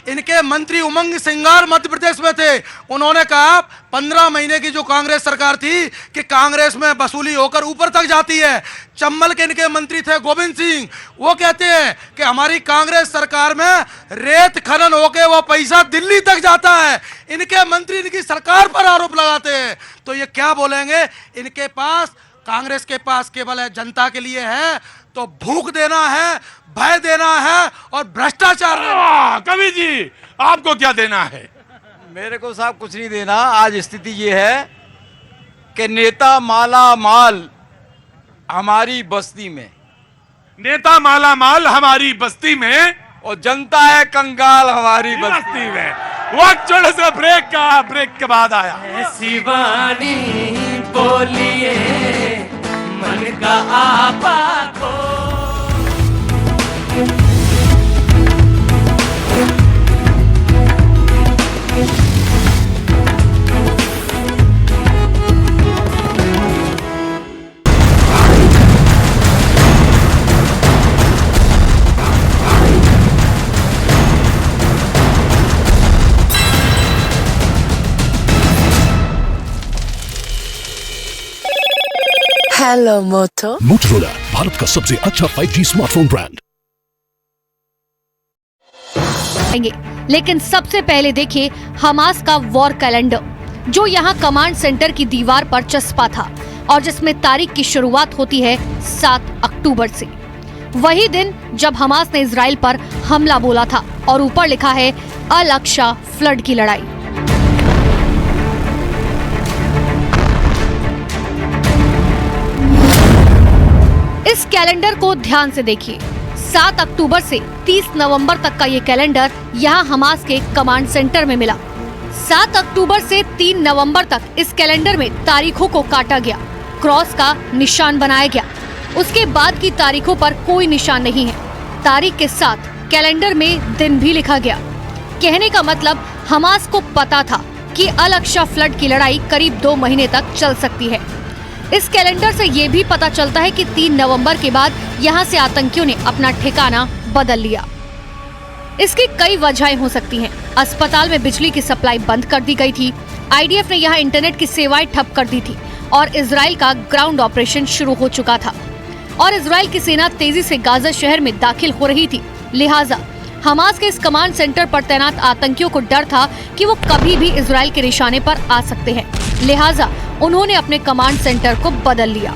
इनके मंत्री उमंग सिंगार मध्य प्रदेश में थे। उन्होंने कहा 15 महीने की जो कांग्रेस सरकार थी कि कांग्रेस में वसूली होकर ऊपर तक जाती है। चंबल के इनके मंत्री थे गोविंद सिंह, वो कहते हैं कि हमारी कांग्रेस सरकार में रेत खनन होके वो पैसा दिल्ली तक जाता है। इनके मंत्री इनकी सरकार पर आरोप लगाते हैं, तो ये क्या बोलेंगे? इनके पास, कांग्रेस के पास केवल है जनता के लिए है तो भूख देना है, भय देना है और भ्रष्टाचार। कवि जी आपको क्या देना है? मेरे को साहब कुछ नहीं देना। आज स्थिति ये है कि नेता माला माल हमारी बस्ती में, नेता माला माल हमारी बस्ती में, और जनता है कंगाल हमारी बस्ती में। वक्त छोड़े से ब्रेक का, ब्रेक के बाद आया। शिवानी बोलिए मन का आपा को। हेलो मोटो। मोटोरोला भारत का सबसे अच्छा 5G स्मार्टफोन ब्रांड। लेकिन सबसे पहले देखिए हमास का वॉर कैलेंडर, जो यहाँ कमांड सेंटर की दीवार पर चस्पा था और जिसमें तारीख की शुरुआत होती है 7 अक्टूबर से। वही दिन जब हमास ने इजराइल पर हमला बोला था और ऊपर लिखा है अल अक्सा फ्लड की लड़ाई। इस कैलेंडर को ध्यान से देखिए। 7 अक्टूबर से 30 नवंबर तक का ये कैलेंडर यहाँ हमास के कमांड सेंटर में मिला। 7 अक्टूबर से 3 नवंबर तक इस कैलेंडर में तारीखों को काटा गया, क्रॉस का निशान बनाया गया। उसके बाद की तारीखों पर कोई निशान नहीं है। तारीख के साथ कैलेंडर में दिन भी लिखा गया। कहने का मतलब हमास को पता था कि अल अक्सा फ्लड की लड़ाई करीब 2 महीने तक चल सकती है। इस कैलेंडर से ये भी पता चलता है कि 3 नवंबर के बाद यहाँ से आतंकियों ने अपना ठिकाना बदल लिया। इसकी कई वजहें हो सकती हैं। अस्पताल में बिजली की सप्लाई बंद कर दी गई थी, आईडीएफ ने यहाँ इंटरनेट की सेवाएं ठप कर दी थी और इजराइल का ग्राउंड ऑपरेशन शुरू हो चुका था और इजराइल की सेना तेजी से गाजा शहर में दाखिल हो रही थी। लिहाजा हमास के इस कमांड सेंटर पर तैनात आतंकियों को डर था कि वो कभी भी इजराइल के निशाने पर आ सकते हैं। लिहाजा उन्होंने अपने कमांड सेंटर को बदल लिया।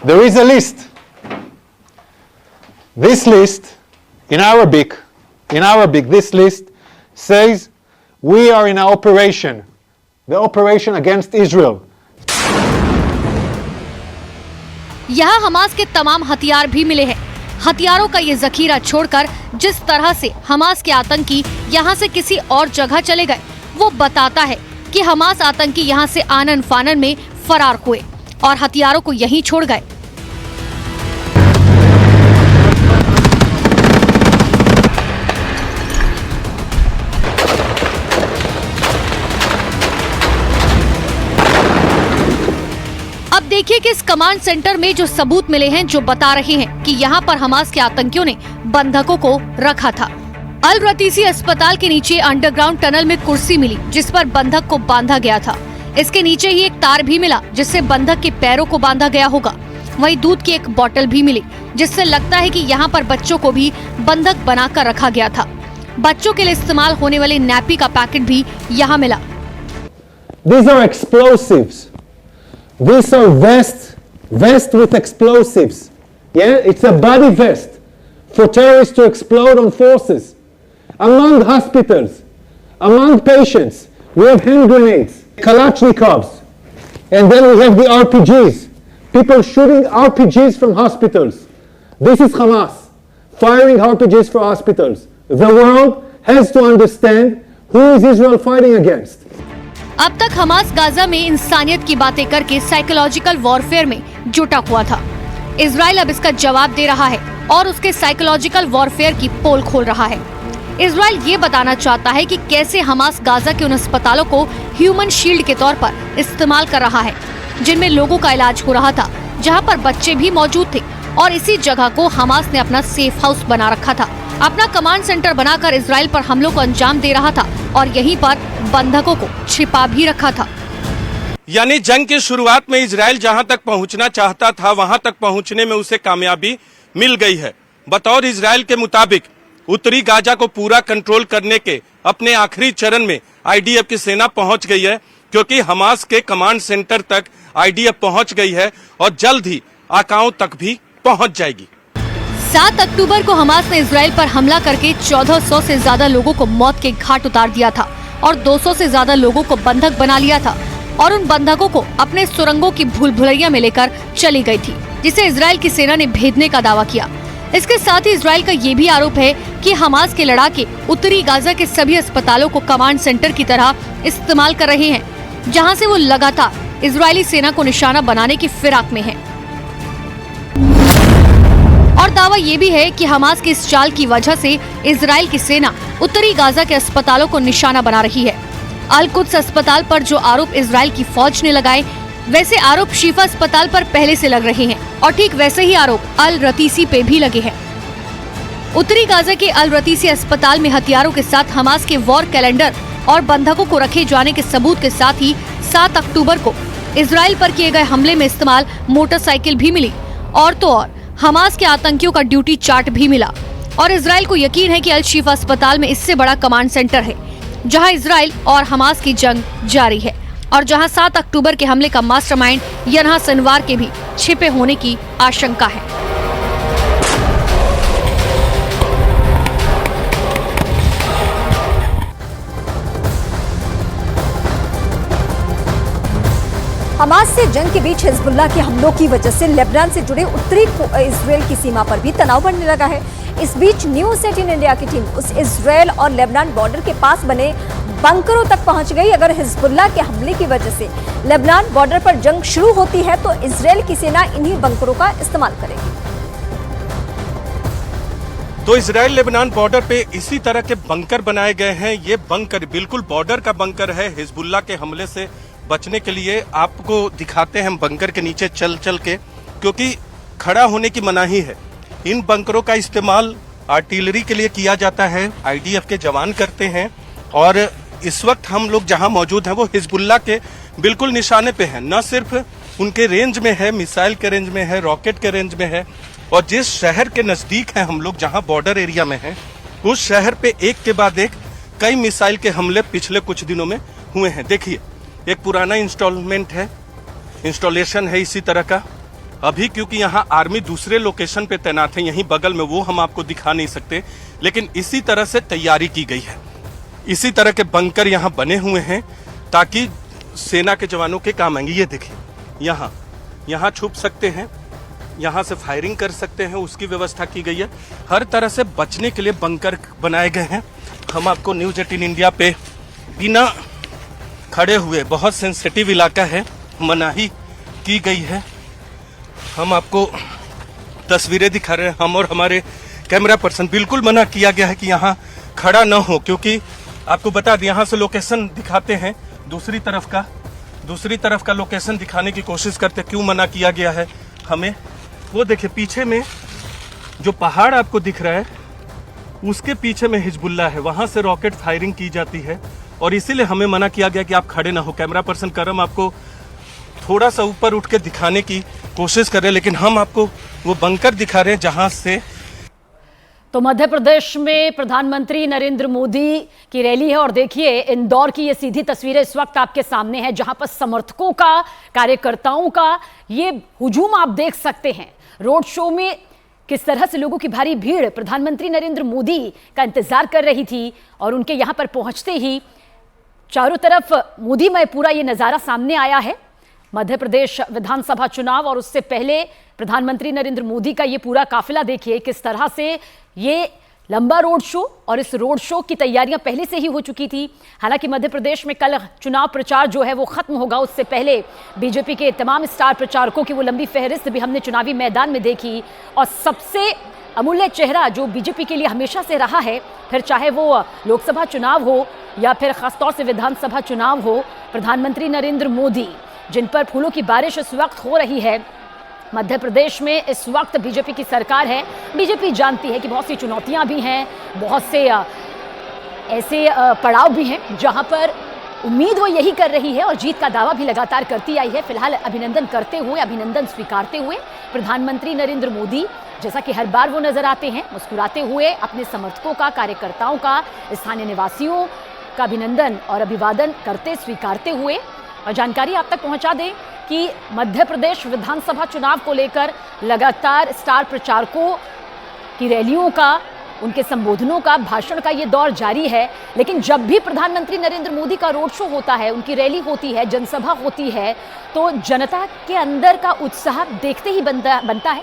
There is a list. This list, in Arabic, this list says we are in an operation, the operation against Israel. यहाँ हमास के तमाम हथियार भी मिले हैं। हथियारों का ये जखीरा छोड़कर जिस तरह से हमास के आतंकी यहाँ से किसी और जगह चले गए, वो बताता है कि हमास आतंकी यहाँ से आनन फानन में फरार हुए और हथियारों को यहीं छोड़ गए। देखिए कि इस कमांड सेंटर में जो सबूत मिले हैं जो बता रहे हैं कि यहाँ पर हमास के आतंकियों ने बंधकों को रखा था। अल रतीसी अस्पताल के नीचे अंडरग्राउंड टनल में कुर्सी मिली जिस पर बंधक को बांधा गया था। इसके नीचे ही एक तार भी मिला जिससे बंधक के पैरों को बांधा गया होगा। वहीं दूध की एक बोतल भी मिली जिससे लगता है कि यहाँ पर बच्चों को भी बंधक बनाकर रखा गया था। बच्चों के लिए इस्तेमाल होने वाले नैपी का पैकेट भी यहाँ मिला। These are explosives. These are vest with explosives. Yeah, it's a body vest for terrorists to explode on forces. Among hospitals, among patients, we have hand grenades, Kalashnikovs, and then we have the RPGs. People shooting RPGs from hospitals. This is Hamas firing RPGs for hospitals. The world has to understand who is Israel fighting against. अब तक Hamas Gaza में इंसानियत की बातें करके psychological warfare में जुटा हुआ था। इजराइल अब इसका जवाब दे रहा है और उसके साइकोलॉजिकल वॉरफेयर की पोल खोल रहा है। इजराइल ये बताना चाहता है कि कैसे हमास गाजा के उन अस्पतालों को ह्यूमन शील्ड के तौर पर इस्तेमाल कर रहा है जिनमें लोगों का इलाज हो रहा था, जहां पर बच्चे भी मौजूद थे और इसी जगह को हमास ने अपना सेफ हाउस बना रखा था। अपना कमांड सेंटर बनाकर इजराइल पर हमलों को अंजाम दे रहा था और यहीं पर बंधकों को छिपा भी रखा था। यानी जंग की शुरुआत में इजराइल जहां तक पहुंचना चाहता था वहां तक पहुंचने में उसे कामयाबी मिल गई है। बतौर इजराइल के मुताबिक उत्तरी गाजा को पूरा कंट्रोल करने के अपने आखिरी चरण में आईडीएफ की सेना पहुंच गई है, क्योंकि हमास के कमांड सेंटर तक आईडीएफ पहुंच गई है और जल्द ही आकाओं तक भी पहुंच जाएगी। 7 अक्टूबर को हमास ने इजराइल पर हमला करके 1400 से ज्यादा लोगों को मौत के घाट उतार दिया था और 200 से ज्यादा लोगों को बंधक बना लिया था और उन बंधकों को अपने सुरंगों की भूल-भुलैया में लेकर चली गई थी, जिसे इजराइल की सेना ने भेदने का दावा किया। इसके साथ ही इजराइल का ये भी आरोप है कि हमास के लड़ाके उत्तरी गाजा के सभी अस्पतालों को कमांड सेंटर की तरह इस्तेमाल कर रहे हैं, जहाँ से वो लगातार इजरायली सेना को निशाना बनाने की फिराक में है। और दावा ये भी है कि हमास की इस चाल की वजह से इजराइल की सेना उत्तरी गाजा के अस्पतालों को निशाना बना रही है। अल कुद्स अस्पताल पर जो आरोप इजराइल की फौज ने लगाए, वैसे आरोप शिफा अस्पताल पर पहले से लग रहे हैं और ठीक वैसे ही आरोप अल रतीसी पे भी लगे हैं। उत्तरी गाजा के अल रतीसी अस्पताल में हथियारों के साथ हमास के वॉर कैलेंडर और बंधकों को रखे जाने के सबूत के साथ ही 7 अक्टूबर को इजराइल पर किए गए हमले में इस्तेमाल मोटरसाइकिल भी मिली और तो और हमास के आतंकियों का ड्यूटी चार्ट भी मिला। और इजराइल को यकीन है कि अल शिफा अस्पताल में इससे बड़ा कमांड सेंटर है, जहां इजराइल और हमास की जंग जारी है और जहां 7 अक्टूबर के हमले का मास्टरमाइंड यन्हा सिनवार के भी छिपे होने की आशंका है। हमास से जंग के बीच हिजबुल्लाह के हमलों की वजह से लेबनान से जुड़े उत्तरी इजराइल की सीमा पर भी तनाव बढ़ने लगा है। इस बीच न्यूज़ 18 इंडिया की टीम उस इजराइल और लेबनान बॉर्डर के पास बने बंकरों तक पहुंच गई। अगर हिजबुल्लाह के हमले की वजह से लेबनान बॉर्डर पर जंग शुरू होती है तो इजराइल की सेना इन्हीं बंकरों का इस्तेमाल करेगी। तो इजराइल लेबनान बॉर्डर पे इसी तरह के बंकर बनाए गए हैं। ये बंकर बिल्कुल बॉर्डर का बंकर है। हिजबुल्लाह के हमले से बचने के लिए आपको दिखाते हैं बंकर के नीचे चल चल के, क्योंकि खड़ा होने की मनाही है। इन बंकरों का इस्तेमाल आर्टिलरी के लिए किया जाता है, आईडीएफ के जवान करते हैं और इस वक्त हम लोग जहां मौजूद हैं वो हिजबुल्लाह के बिल्कुल निशाने पे हैं। न सिर्फ उनके रेंज में है, मिसाइल के रेंज में है, रॉकेट के रेंज में है और जिस शहर के नजदीक है हम लोग जहां बॉर्डर एरिया में है, उस शहर पे एक के बाद एक कई मिसाइल के हमले पिछले कुछ दिनों में हुए हैं। देखिए, एक पुराना इंस्टॉलेशन है इसी तरह का। अभी क्योंकि यहाँ आर्मी दूसरे लोकेशन पे तैनात है, यहीं बगल में, वो हम आपको दिखा नहीं सकते, लेकिन इसी तरह से तैयारी की गई है। इसी तरह के बंकर यहाँ बने हुए हैं ताकि सेना के जवानों के काम आएंगे। ये देखिए, यहाँ छुप सकते हैं, यहाँ से फायरिंग कर सकते हैं, उसकी व्यवस्था की गई है। हर तरह से बचने के लिए बंकर बनाए गए हैं। हम आपको न्यूज़ 18 इंडिया पे बिना खड़े हुए, बहुत सेंसिटिव इलाका है, मनाही की गई है, हम आपको तस्वीरें दिखा रहे हैं। हम और हमारे कैमरा पर्सन बिल्कुल मना किया गया है कि यहाँ खड़ा न हो, क्योंकि आपको बता दें, यहाँ से लोकेशन दिखाते हैं दूसरी तरफ का, दूसरी तरफ का लोकेशन दिखाने की कोशिश करते, क्यों मना किया गया है हमें। वो देखिए पीछे में जो पहाड़ आपको दिख रहा है, उसके पीछे में हिजबुल्ला है, वहां से रॉकेट फायरिंग की जाती है और इसीलिए हमें मना किया गया कि आप खड़े ना हो। कैमरा पर्सन करम आपको थोड़ा सा ऊपर उठ के दिखाने की कोशिश कर रहे हैं, लेकिन हम आपको वो बंकर दिखा रहे हैं जहां से। तो मध्य प्रदेश में प्रधानमंत्री नरेंद्र मोदी की रैली है और देखिए इंदौर की ये सीधी तस्वीरें इस वक्त आपके सामने है, जहां पर समर्थकों का, कार्यकर्ताओं का ये हुजूम आप देख सकते हैं। रोड शो में किस तरह से लोगों की भारी भीड़ प्रधानमंत्री नरेंद्र मोदी का इंतजार कर रही थी और उनके यहां पर पहुंचते ही चारों तरफ मोदीमय पूरा ये नजारा सामने आया है। मध्य प्रदेश विधानसभा चुनाव और उससे पहले प्रधानमंत्री नरेंद्र मोदी का ये पूरा काफिला देखिए किस तरह से ये लंबा रोड शो, और इस रोड शो की तैयारियां पहले से ही हो चुकी थी। हालांकि मध्य प्रदेश में कल चुनाव प्रचार जो है वो खत्म होगा, उससे पहले बीजेपी के तमाम स्टार प्रचारकों की वो लंबी फहरिस्त भी हमने चुनावी मैदान में देखी और सबसे अमूल्य चेहरा जो बीजेपी के लिए हमेशा से रहा है, फिर चाहे वो लोकसभा चुनाव हो या फिर खासतौर से विधानसभा चुनाव हो, प्रधानमंत्री नरेंद्र मोदी जिन पर फूलों की बारिश इस वक्त हो रही है। मध्य प्रदेश में इस वक्त बीजेपी की सरकार है। बीजेपी जानती है कि बहुत सी चुनौतियां भी हैं, बहुत से ऐसे पड़ाव भी हैं जहां पर उम्मीद वो यही कर रही है और जीत का दावा भी लगातार करती आई है। फिलहाल अभिनंदन करते हुए, अभिनंदन स्वीकारते हुए प्रधानमंत्री नरेंद्र मोदी जैसा कि हर बार वो नजर आते हैं, मुस्कुराते हुए अपने समर्थकों का, कार्यकर्ताओं का, स्थानीय निवासियों का अभिनंदन और अभिवादन करते, स्वीकारते हुए। और जानकारी आप तक पहुंचा दें कि मध्य प्रदेश विधानसभा चुनाव को लेकर लगातार स्टार प्रचारकों की रैलियों का, उनके संबोधनों का, भाषण का ये दौर जारी है। लेकिन जब भी प्रधानमंत्री नरेंद्र मोदी का रोड शो होता है, उनकी रैली होती है, जनसभा होती है, तो जनता के अंदर का उत्साह देखते ही बनता है।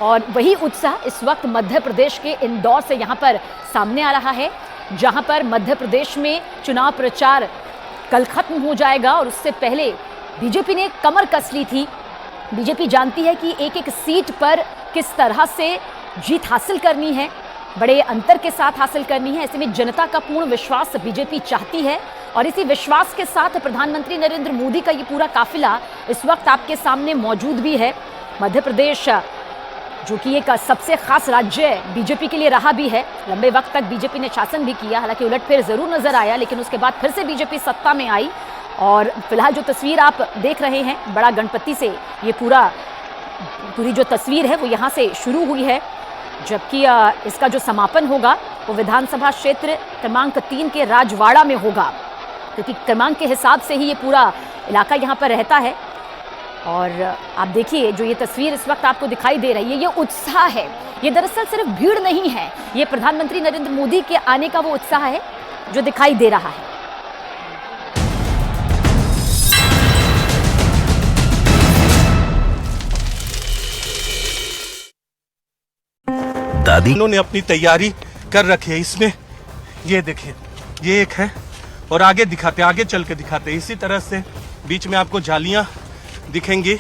और वही उत्साह इस वक्त मध्य प्रदेश के इंदौर से यहाँ पर सामने आ रहा है, जहाँ पर मध्य प्रदेश में चुनाव प्रचार कल खत्म हो जाएगा और उससे पहले बीजेपी ने कमर कस ली थी। बीजेपी जानती है कि एक एक सीट पर किस तरह से जीत हासिल करनी है, बड़े अंतर के साथ हासिल करनी है। ऐसे में जनता का पूर्ण विश्वास बीजेपी चाहती है और इसी विश्वास के साथ प्रधानमंत्री नरेंद्र मोदी का ये पूरा काफिला इस वक्त आपके सामने मौजूद भी है। मध्य प्रदेश जो कि एक सबसे खास राज्य बीजेपी के लिए रहा भी है, लंबे वक्त तक बीजेपी ने शासन भी किया, हालांकि उलटफेर जरूर नजर आया, लेकिन उसके बाद फिर से बीजेपी सत्ता में आई। और फिलहाल जो तस्वीर आप देख रहे हैं, बड़ा गणपति से ये पूरी जो तस्वीर है वो यहाँ से शुरू हुई है, जबकि इसका जो समापन होगा वो विधानसभा क्षेत्र क्रमांक 3 के राजवाड़ा में होगा, क्योंकि क्रमांक के हिसाब से ही ये पूरा इलाका यहाँ पर रहता है। और आप देखिए जो ये तस्वीर इस वक्त आपको दिखाई दे रही है, ये उत्साह है। ये दरअसल सिर्फ भीड़ नहीं है, ये प्रधानमंत्री नरेंद्र मोदी के आने का वो उत्साह है जो दिखाई दे रहा है। दादी उन्होंने अपनी तैयारी कर रखी है। इसमें ये देखिए, ये एक है और आगे दिखाते, आगे चल के दिखाते। इसी तरह से बीच में आपको जालियां दिखेंगी।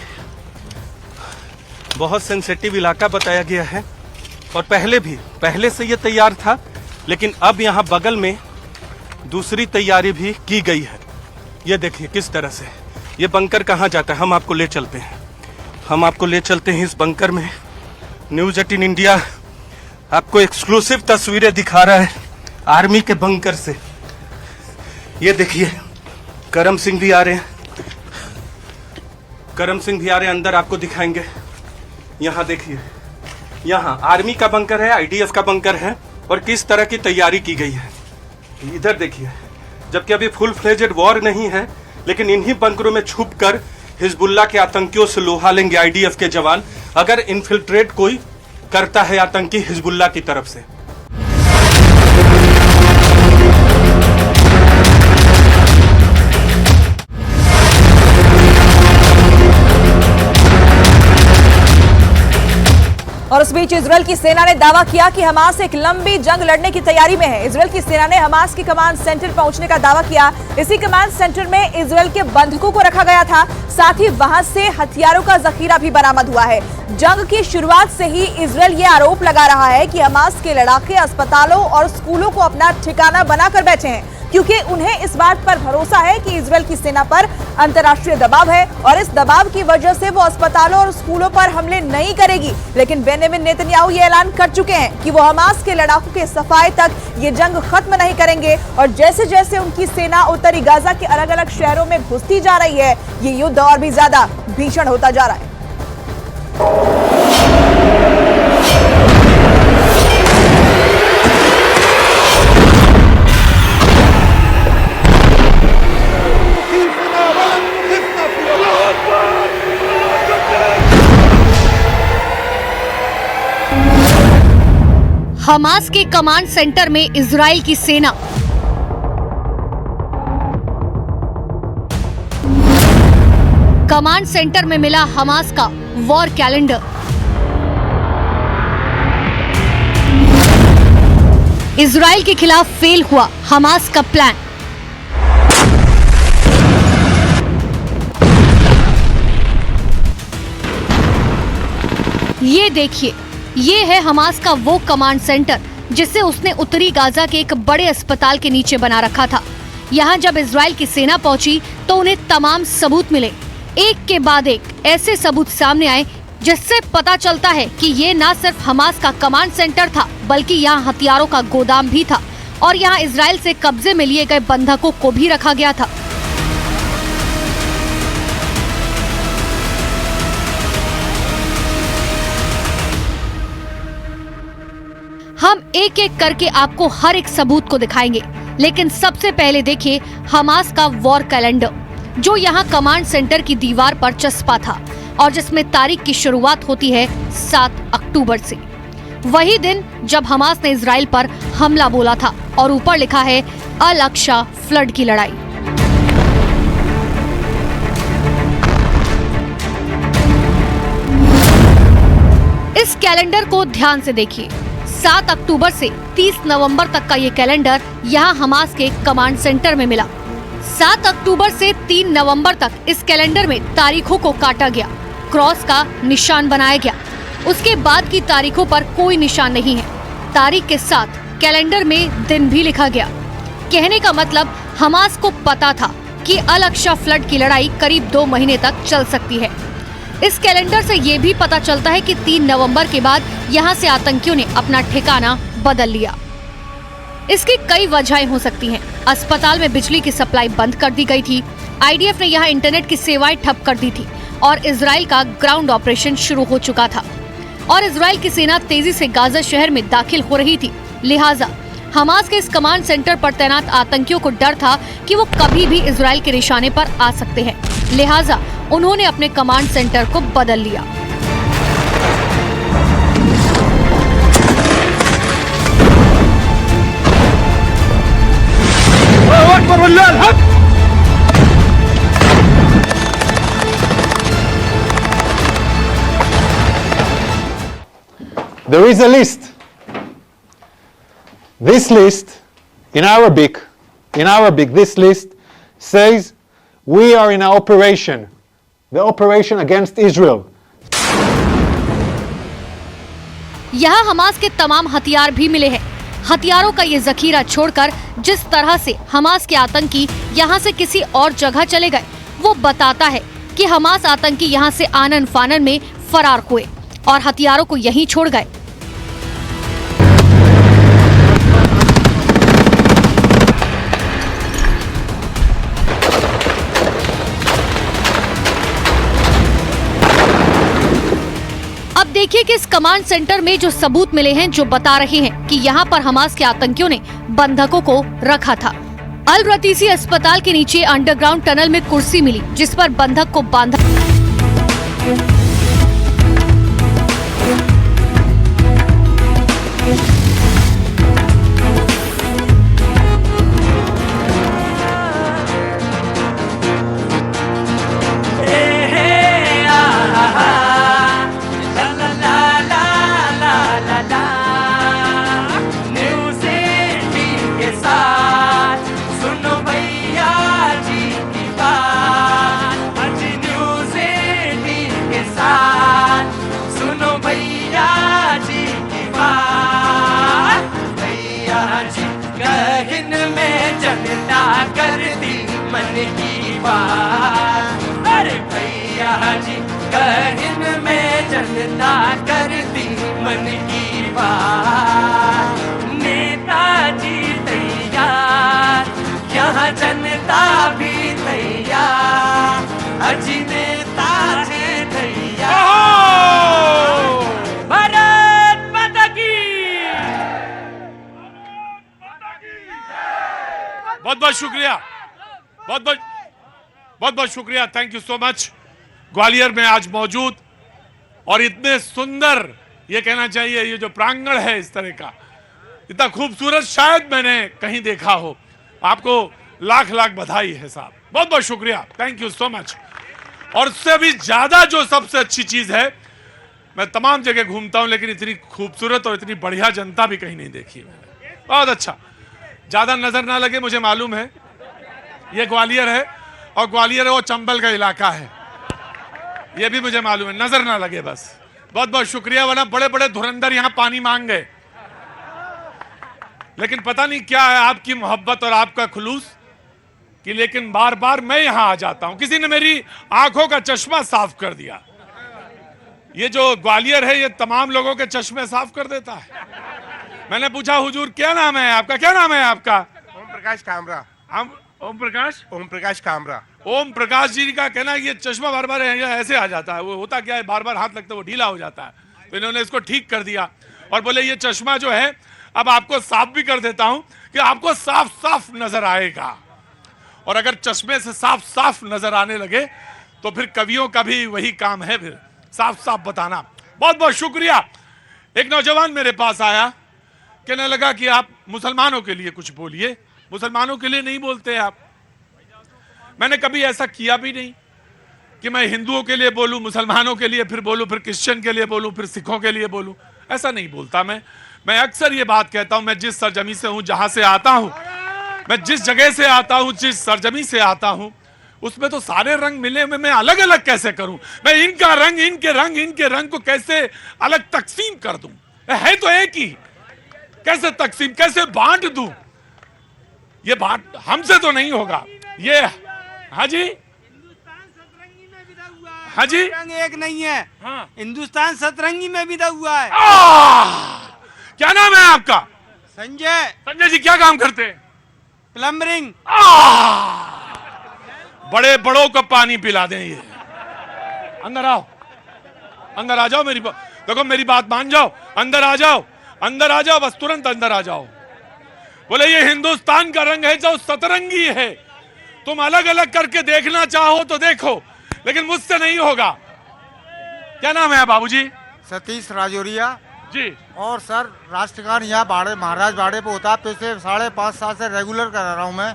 बहुत सेंसिटिव इलाका बताया गया है और पहले से ये तैयार था, लेकिन अब यहाँ बगल में दूसरी तैयारी भी की गई है। ये देखिए किस तरह से ये बंकर कहाँ जाता है, हम आपको ले चलते हैं इस बंकर में। न्यूज़ 18 इंडिया आपको एक्सक्लूसिव तस्वीरें दिखा रहा है आर्मी के बंकर से। ये देखिए करम सिंह भी आ रहे हैं, अंदर आपको दिखाएंगे। यहाँ देखिए, यहाँ आर्मी का बंकर है, आईडीएफ का बंकर है और किस तरह की तैयारी की गई है। इधर देखिए, जबकि अभी फुल फ्लेजेड वॉर नहीं है, लेकिन इन्हीं बंकरों में छुपकर हिजबुल्लाह के आतंकियों से लोहा लेंगे आईडीएफ के जवान, अगर इन्फिल्ट्रेट कोई करता है आतंकी हिजबुल्लाह की तरफ से। और इस बीच इजरायल की सेना ने दावा किया कि हमास एक लंबी जंग लड़ने की तैयारी में है। इजरायल की सेना ने हमास की कमांड सेंटर पहुंचने का दावा किया। इसी कमांड सेंटर में इजरायल के बंधकों को रखा गया था, साथ ही वहां से हथियारों का जखीरा भी बरामद हुआ है। जंग की शुरुआत से ही इजरायल ये आरोप लगा रहा है कि हमास के लड़ाके अस्पतालों और स्कूलों को अपना ठिकाना बनाकर बैठे हैं। क्योंकि उन्हें इस बात पर भरोसा है कि इजरायल की सेना पर अंतर्राष्ट्रीय दबाव है और इस दबाव की वजह से वो अस्पतालों और स्कूलों पर हमले नहीं करेगी। लेकिन बेंजामिन नेतन्याहू ये ऐलान कर चुके हैं कि वो हमास के लड़ाकों के सफाए तक ये जंग खत्म नहीं करेंगे और जैसे जैसे उनकी सेना उत्तरी गाजा के अलग अलग शहरों में घुसती जा रही है, ये युद्ध और भी ज्यादा भीषण होता जा रहा है। हमास के कमांड सेंटर में इजराइल की सेना। कमांड सेंटर में मिला हमास का वॉर कैलेंडर। इजराइल के खिलाफ फेल हुआ हमास का प्लान। ये देखिए, ये है हमास का वो कमांड सेंटर जिसे उसने उत्तरी गाजा के एक बड़े अस्पताल के नीचे बना रखा था। यहाँ जब इजराइल की सेना पहुंची तो उन्हें तमाम सबूत मिले, एक के बाद एक ऐसे सबूत सामने आए जिससे पता चलता है कि ये न सिर्फ हमास का कमांड सेंटर था बल्कि यहाँ हथियारों का गोदाम भी था और यहाँ इजराइल से कब्जे में लिए गए बंधकों को भी रखा गया था। हम एक एक करके आपको हर एक सबूत को दिखाएंगे, लेकिन सबसे पहले देखिए हमास का वॉर कैलेंडर जो यहाँ कमांड सेंटर की दीवार पर चस्पा था और जिसमें तारीख की शुरुआत होती है 7 अक्टूबर से, वही दिन जब हमास ने इजराइल पर हमला बोला था और ऊपर लिखा है अल अक्सा फ्लड की लड़ाई। इस कैलेंडर को ध्यान से देखिए। 7 अक्टूबर से 30 नवंबर तक का ये कैलेंडर यहाँ हमास के कमांड सेंटर में मिला। 7 अक्टूबर से 3 नवंबर तक इस कैलेंडर में तारीखों को काटा गया, क्रॉस का निशान बनाया गया। उसके बाद की तारीखों पर कोई निशान नहीं है। तारीख के साथ कैलेंडर में दिन भी लिखा गया। कहने का मतलब हमास को पता था कि अल अक्सा फ्लड की लड़ाई करीब 2 महीने तक चल सकती है। इस कैलेंडर से ये भी पता चलता है कि 3 नवंबर के बाद यहाँ से आतंकियों ने अपना ठिकाना बदल लिया। इसकी कई वजहें हो सकती हैं। अस्पताल में बिजली की सप्लाई बंद कर दी गई थी, आईडीएफ ने यहाँ इंटरनेट की सेवाएं ठप कर दी थी और इजराइल का ग्राउंड ऑपरेशन शुरू हो चुका था और इजराइल की सेना तेजी से गाजा शहर में दाखिल हो रही थी। लिहाजा हमास के इस कमांड सेंटर पर तैनात आतंकियों को डर था कि वो कभी भी इजराइल के निशाने पर आ सकते हैं। लिहाजा उन्होंने अपने कमांड सेंटर को बदल लिया। There is a list. This list in Arabic, this list says we are in an operation, the operation against Israel. यहाँ हमास के तमाम हथियार भी मिले हैं। हथियारों का ये जखीरा छोड़कर जिस तरह से हमास के आतंकी यहाँ से किसी और जगह चले गए, वो बताता है कि हमास आतंकी यहाँ से आनन फानन में फरार हुए और हथियारों को यहीं छोड़ गए। अब देखिए कि इस कमांड सेंटर में जो सबूत मिले हैं जो बता रहे हैं कि यहाँ पर हमास के आतंकियों ने बंधकों को रखा था। अल रतीसी अस्पताल के नीचे अंडरग्राउंड टनल में कुर्सी मिली जिस पर बंधक को बांधा। की बात, अरे भैया जी कहन में जनता करती मन की बात। नेताजी तैयार, यहाँ जनता भी तैयार, अजी नेताजी तैयार। भारत माता की। बहुत बहुत शुक्रिया, बहुत बहुत शुक्रिया, thank you so much. Gwalior में आज मौजूद और इतने सुंदर, ये कहना चाहिए, ये जो प्रांगण है इस तरह का, इतना खूबसूरत शायद मैंने कहीं देखा हो। आपको लाख लाख बधाई है साहब, बहुत बहुत शुक्रिया, थैंक यू सो मच। और उससे भी ज्यादा जो सबसे अच्छी चीज है, मैं तमाम जगह घूमता हूं लेकिन इतनी खूबसूरत और इतनी बढ़िया जनता भी कहीं नहीं देखी मैंने। बहुत अच्छा, ज्यादा नजर ना लगे, मुझे मालूम है ये ग्वालियर है और ग्वालियर वो चंबल का इलाका है, ये भी मुझे मालूम है, नजर ना लगे बस। बहुत बहुत शुक्रिया, वरना बड़े बड़े धुरंधर यहां पानी मांग गए, लेकिन पता नहीं क्या है आपकी मोहब्बत और आपका खुलूस कि लेकिन बार बार मैं यहां आ जाता हूं। किसी ने मेरी आंखों का चश्मा साफ कर दिया। ये जो ग्वालियर है ये तमाम लोगों के चश्मे साफ कर देता है। मैंने पूछा हुजूर क्या नाम है आपका, क्या नाम है आपका? ओम प्रकाश कामरा। ओम प्रकाश? ओम प्रकाश कामरा। ओम प्रकाश जी का कहना है ये चश्मा बार बार ऐसे आ जाता है, वो होता क्या है, बार बार हाथ लगता है वो ढीला हो जाता है, तो इन्होंने इसको ठीक कर दिया और बोले ये चश्मा जो है अब आपको साफ भी कर देता हूं कि आपको साफ साफ नजर आएगा। और अगर चश्मे से साफ साफ नजर आने लगे तो फिर कवियों का भी वही काम है, फिर साफ साफ बताना। बहुत बहुत शुक्रिया। एक नौजवान मेरे पास आया, कहने लगा कि आप मुसलमानों के लिए कुछ बोलिए। मुसलमानों के लिए नहीं बोलते आप। मैंने कभी ऐसा किया भी नहीं कि मैं हिंदुओं के लिए बोलूं, मुसलमानों के लिए फिर बोलूं, फिर क्रिश्चियन के लिए बोलूं, फिर सिखों के लिए बोलूं, ऐसा नहीं बोलता मैं अक्सर ये बात कहता हूं, मैं जिस सरजमी से हूं, जहां से आता हूं, मैं जिस जगह से आता हूं, जिस सरजमी से आता हूं, उसमें तो सारे रंग मिले हुए, मैं अलग अलग कैसे करूं? मैं इनका रंग, इनके रंग को कैसे अलग तकसीम कर दूं? है तो एक ही, कैसे तकसीम, कैसे बांट दूं? ये बात हमसे तो नहीं होगा। ये हाँ जी, हाँ जी, रंग एक नहीं है। हाँ। हिंदुस्तान सतरंगी में विदा हुआ है। क्या नाम है आपका? संजय। संजय जी क्या काम करते हैं? प्लम्बरिंग। बड़े बड़ों को पानी पिला दें ये। अंदर आओ, अंदर आ जाओ, देखो मेरी बात मान जाओ, अंदर आ जाओ, अंदर आ जाओ, बस तुरंत अंदर आ जाओ। बोले ये हिंदुस्तान का रंग है जो सतरंगी है, तुम अलग अलग करके देखना चाहो तो देखो, लेकिन मुझसे नहीं होगा। क्या नाम है बाबूजी? सतीश राजौरिया जी। और सर राष्ट्रगान यहाँ बाड़े, महाराज बाड़े पे होता है, पिछले 5.5 साल से रेगुलर करा रहा हूँ मैं,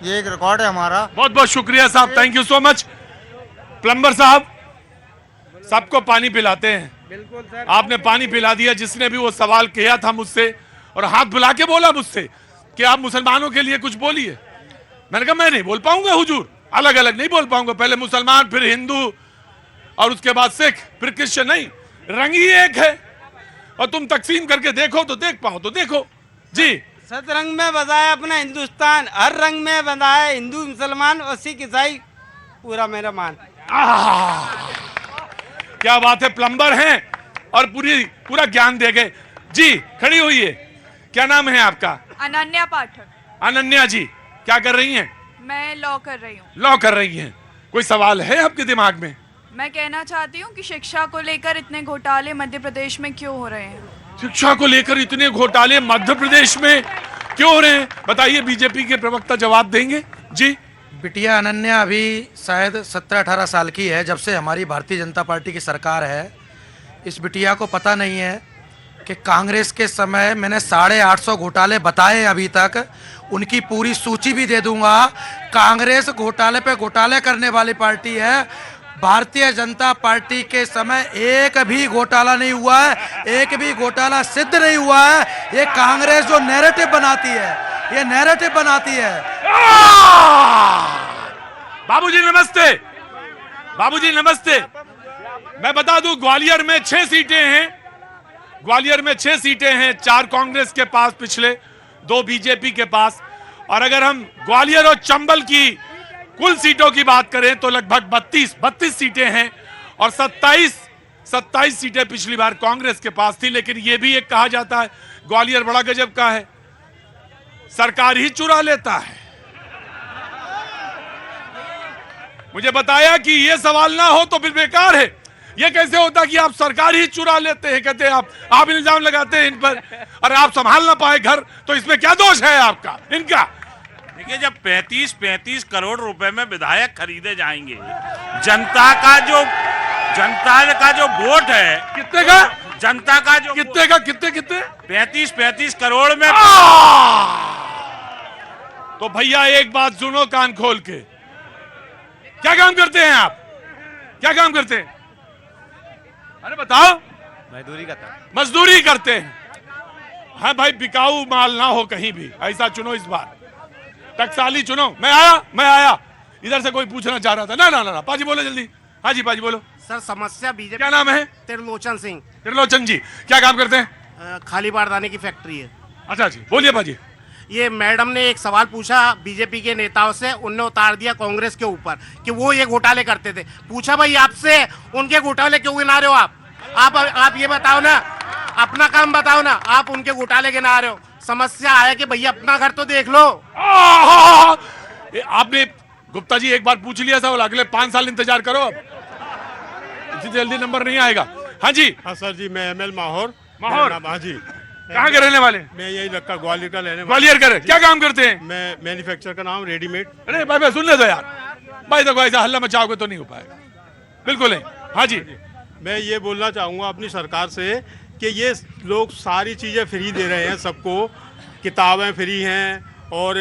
ये एक रिकॉर्ड है हमारा। बहुत बहुत शुक्रिया साहब, thank you so much. Plumber साहब सबको पानी पिलाते हैं, बिल्कुल सर, आपने पानी पिला दिया। जिसने भी वो सवाल किया था मुझसे और हाथ बुला के बोला मुझसे कि आप मुसलमानों के लिए कुछ बोलिए, मैंने कहा मैं नहीं बोल पाऊंगा हुजूर, अलग अलग नहीं बोल पाऊंगा, पहले मुसलमान फिर हिंदू और उसके बाद सिख फिर क्रिश्चियन, नहीं, रंग ही एक है और तुम तकसीम करके देखो तो देख पाओ तो देखो जी। सतरंग में बंधा है अपना हिंदुस्तान, हर रंग में बंधा है, हिंदू मुसलमान और सिख ईसाई पूरा मेरा मान। क्या बात है, प्लम्बर हैं और पूरा ज्ञान दे गए जी। खड़ी हुई है, क्या नाम है आपका? अनन्या पाठक। अनन्या जी क्या कर रही हैं? मैं लॉ कर रही हूँ। लॉ कर रही हैं। कोई सवाल है आपके दिमाग में? मैं कहना चाहती हूँ कि शिक्षा को लेकर इतने घोटाले मध्य प्रदेश में क्यों हो रहे हैं? शिक्षा को लेकर इतने घोटाले मध्य प्रदेश में क्यों हो रहे हैं, बताइए, बीजेपी के प्रवक्ता जवाब देंगे जी। बिटिया अनन्या अभी शायद 17-18 साल की है, जब से हमारी भारतीय जनता पार्टी की सरकार है। इस बिटिया को पता नहीं है कि कांग्रेस के समय मैंने 850 घोटाले बताए अभी तक, उनकी पूरी सूची भी दे दूंगा। कांग्रेस घोटाले पे घोटाले करने वाली पार्टी है। भारतीय जनता पार्टी के समय एक भी घोटाला नहीं हुआ है, एक भी घोटाला सिद्ध नहीं हुआ है। ये कांग्रेस जो नैरेटिव बनाती है, ये नैरेटिव बनाती है। बाबूजी नमस्ते, बाबूजी नमस्ते। मैं बता दूं ग्वालियर में 6 सीटें हैं, ग्वालियर में 6 सीटें हैं, 4 कांग्रेस के पास, पिछले 2 बीजेपी के पास। और अगर हम ग्वालियर और चंबल की कुल सीटों की बात करें तो लगभग 32 सीटें हैं और 27 सीटें पिछली बार कांग्रेस के पास थी। लेकिन यह भी एक कहा जाता है ग्वालियर बड़ा गजब का है, सरकार ही चुरा लेता है। मुझे बताया कि यह सवाल ना हो तो फिर बेकार है। यह कैसे होता कि आप सरकार ही चुरा लेते हैं, कहते हैं आप इल्जाम लगाते हैं इन पर और आप संभाल ना पाए घर, तो इसमें क्या दोष है आपका इनका? देखिए, जब 35 करोड़ रुपए में विधायक खरीदे जाएंगे, जनता का जो वोट है, कितने का? जनता का जो कितने का? कितने 35 करोड़ में। तो भैया एक बात सुनो कान खोल के, क्या काम करते हैं आप? क्या काम करते हैं? अरे बताओ। मजदूरी करते हैं। हाँ भाई, बिकाऊ माल ना हो कहीं भी, ऐसा चुनो इस बार, टकसाली चुनो। मैं आया इधर से कोई पूछना चाह रहा था। ना पाजी बोलो जल्दी। हाँ जी पाजी बोलो। सर, समस्या बीजेपी। क्या नाम है? त्रिलोचन सिंह। त्रिलोचन जी, क्या काम करते हैं? खाली बारदाने की फैक्ट्री है। अच्छा जी, बोलिए पाजी। ये मैडम ने एक सवाल पूछा बीजेपी के नेताओं से, उनने उतार दिया कांग्रेस के ऊपर कि वो ये घोटाले करते थे। पूछा भाई आपसे, उनके घोटाले क्यों गिना रहे हो आप ये बताओ ना, अपना काम बताओ ना, आप उनके घोटाले गिना रहे हो। समस्या है कि भैया अपना घर तो देख लो। आपने गुप्ता जी एक बार पूछ लिया सवाल, अगले 5 साल इंतजार करो, अब इतनी जल्दी नंबर नहीं आएगा। हाँ जी। हाँ सर जी, मैं ML माहौर। हाँ जी। कहाँ के रहने वाले? मैं यही लक्का ग्वालियर का रहने वाला। ग्वालियर का। क्या काम करते हैं? मैं मैन्युफैक्चर का नाम रेडीमेड। अरे भाई सुनने दो यार, भाई देखो ऐसा हल्ला मचाओगे तो नहीं हो पाएगा, बिल्कुल नहीं। हाँ जी। मैं ये बोलना चाहूँगा अपनी सरकार से कि ये लोग सारी चीज़ें फ्री दे रहे हैं सबको, किताबें फ्री हैं और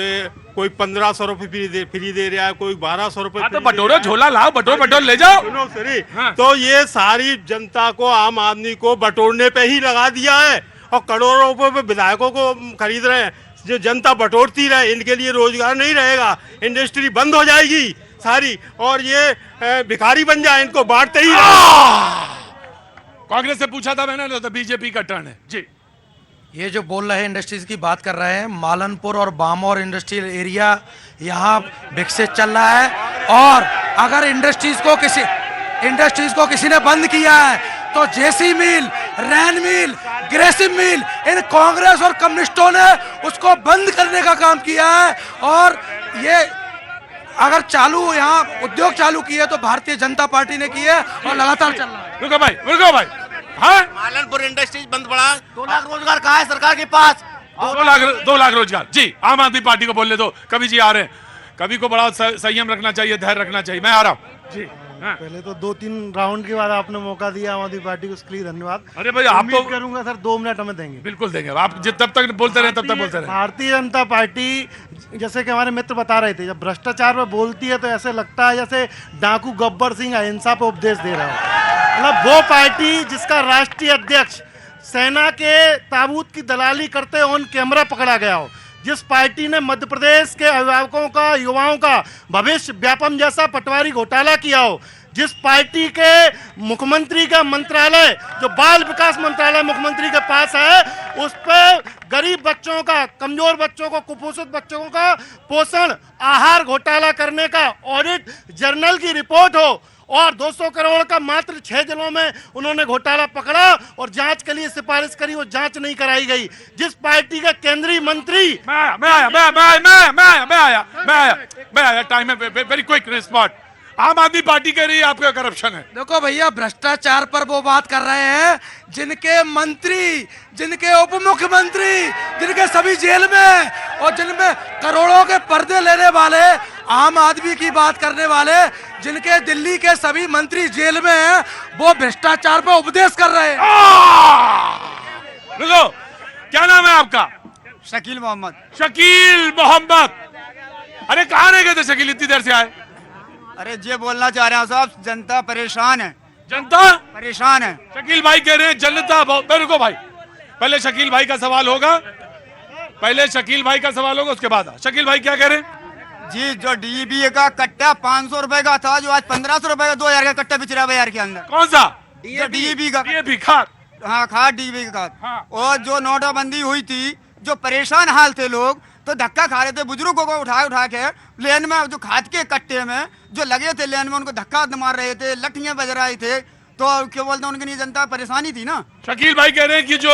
कोई 1500 रुपये फ्री दे रहा है, कोई 1200 रुपये। तो बटोरो झोला लाओ, बटोर ले जाओ। सुनो सरी, तो ये सारी जनता को, आम आदमी को बटोरने पे ही लगा दिया है और करोड़ों रुपए पे विधायकों को खरीद रहे हैं। जो जनता बटोरती रहे, इनके लिए रोजगार नहीं रहेगा, इंडस्ट्री बंद हो जाएगी सारी, और ये भिखारी बन जाए, इनको बांटते ही। कांग्रेस से पूछा था मैंने, तो बीजेपी का टर्न है जी। ये जो बोल रहे हैं इंडस्ट्रीज की बात कर रहे हैं, मालनपुर और बामौर इंडस्ट्रियल एरिया यहाँ विकसित चल रहा है, और अगर इंडस्ट्रीज को किसी ने बंद किया है तो जेसी मिल, रैन मिल, ग्रेसिम मिल, इन कांग्रेस और कम्युनिस्टों ने उसको बंद करने का काम किया है। और ये अगर यहाँ उद्योग चालू किए तो भारतीय जनता पार्टी ने किए और लगातार चल रहा है। रुको भाई। हाँ, मालनपुर इंडस्ट्रीज बंद पड़ा, 2 लाख रोजगार कहाँ है सरकार के पास? 2 लाख रोजगार जी। आम आदमी पार्टी को बोलने दो, कभी जी आ रहे हैं, कभी को बड़ा संयम रखना चाहिए, धैर्य रखना चाहिए। मैं आ रहा हूँ जी। हाँ। पहले तो 2-3 राउंड के बाद आपने मौका दिया आम आदमी पार्टी को, उसके लिए धन्यवाद। अरे भाई, आप तो करूंगा सर, 2 मिनट हमें देंगे। बिल्कुल देंगे, आप तब तक बोलते रहे, तब तक बोलते रहे। भारतीय जनता पार्टी, जैसे कि हमारे मित्र बता रहे थे, जब भ्रष्टाचार पर बोलती है तो ऐसे लगता है जैसे डाकू गब्बर सिंह अहिंसा पे उपदेश दे रहा हो। मतलब वो पार्टी जिसका राष्ट्रीय अध्यक्ष सेना के ताबूत की दलाली करते ऑन कैमरा पकड़ा गया हो, जिस पार्टी ने मध्य प्रदेश के अभिभावकों का, युवाओं का भविष्य व्यापम जैसा पटवारी घोटाला किया हो, जिस पार्टी के मुख्यमंत्री का मंत्रालय, जो बाल विकास मंत्रालय मुख्यमंत्री के पास है, उस पर गरीब बच्चों का, कमजोर बच्चों को, कुपोषित बच्चों का पोषण आहार घोटाला करने का ऑडिट जर्नल की रिपोर्ट हो, और 200 करोड़ का मात्र 6 जिलों में उन्होंने घोटाला पकड़ा और जांच के लिए सिफारिश करी, वो जांच नहीं कराई गई। जिस पार्टी का केंद्रीय मंत्री मैं आया टाइम है, वेरी क्विक रिस्पॉन्ड। आम आदमी पार्टी कह रही है आपका करप्शन है। देखो भैया, भ्रष्टाचार पर वो बात कर रहे हैं जिनके मंत्री, जिनके उप मुख्यमंत्री, जिनके सभी जेल में, और जिनमें करोड़ों के पर्दे लेने वाले, आम आदमी की बात करने वाले, जिनके दिल्ली के सभी मंत्री जेल में हैं, वो भ्रष्टाचार पर उपदेश कर रहे हैं। रुको, क्या नाम है आपका? शकील मोहम्मद। शकील मोहम्मद, अरे कहाँ रह गए थे शकील, इतनी देर से आए? अरे ये बोलना चाह रहे हैं साहब, जनता परेशान है। जनता परेशान है। शकील भाई कह रहे हैं जनता बहुत। रुको भाई, पहले शकील भाई का सवाल होगा, उसके बाद शकील भाई क्या कह रहे हैं? जी, जो डीएपी का कट्टा 500 रुपए का था, जो आज 1500 रुपए का 2000 का कट्टा बिच रहा है बाजार के अंदर। कौन सा? डीएपी का। डीएपी खाद। हाँ, खाद, डीएपी का खाद। और जो नोटबंदी हुई थी, जो परेशान हाल थे लोग, तो धक्का खा रहे थे बुजुर्गों को उठा के लेन में, जो खाद के कट्टे में जो लगे थे लेन में, उनको धक्का मार रहे थे, लठियां बज रहे थे, तो क्या बोलते हैं, उनके लिए जनता परेशानी थी ना। शकील भाई कह रहे हैं कि जो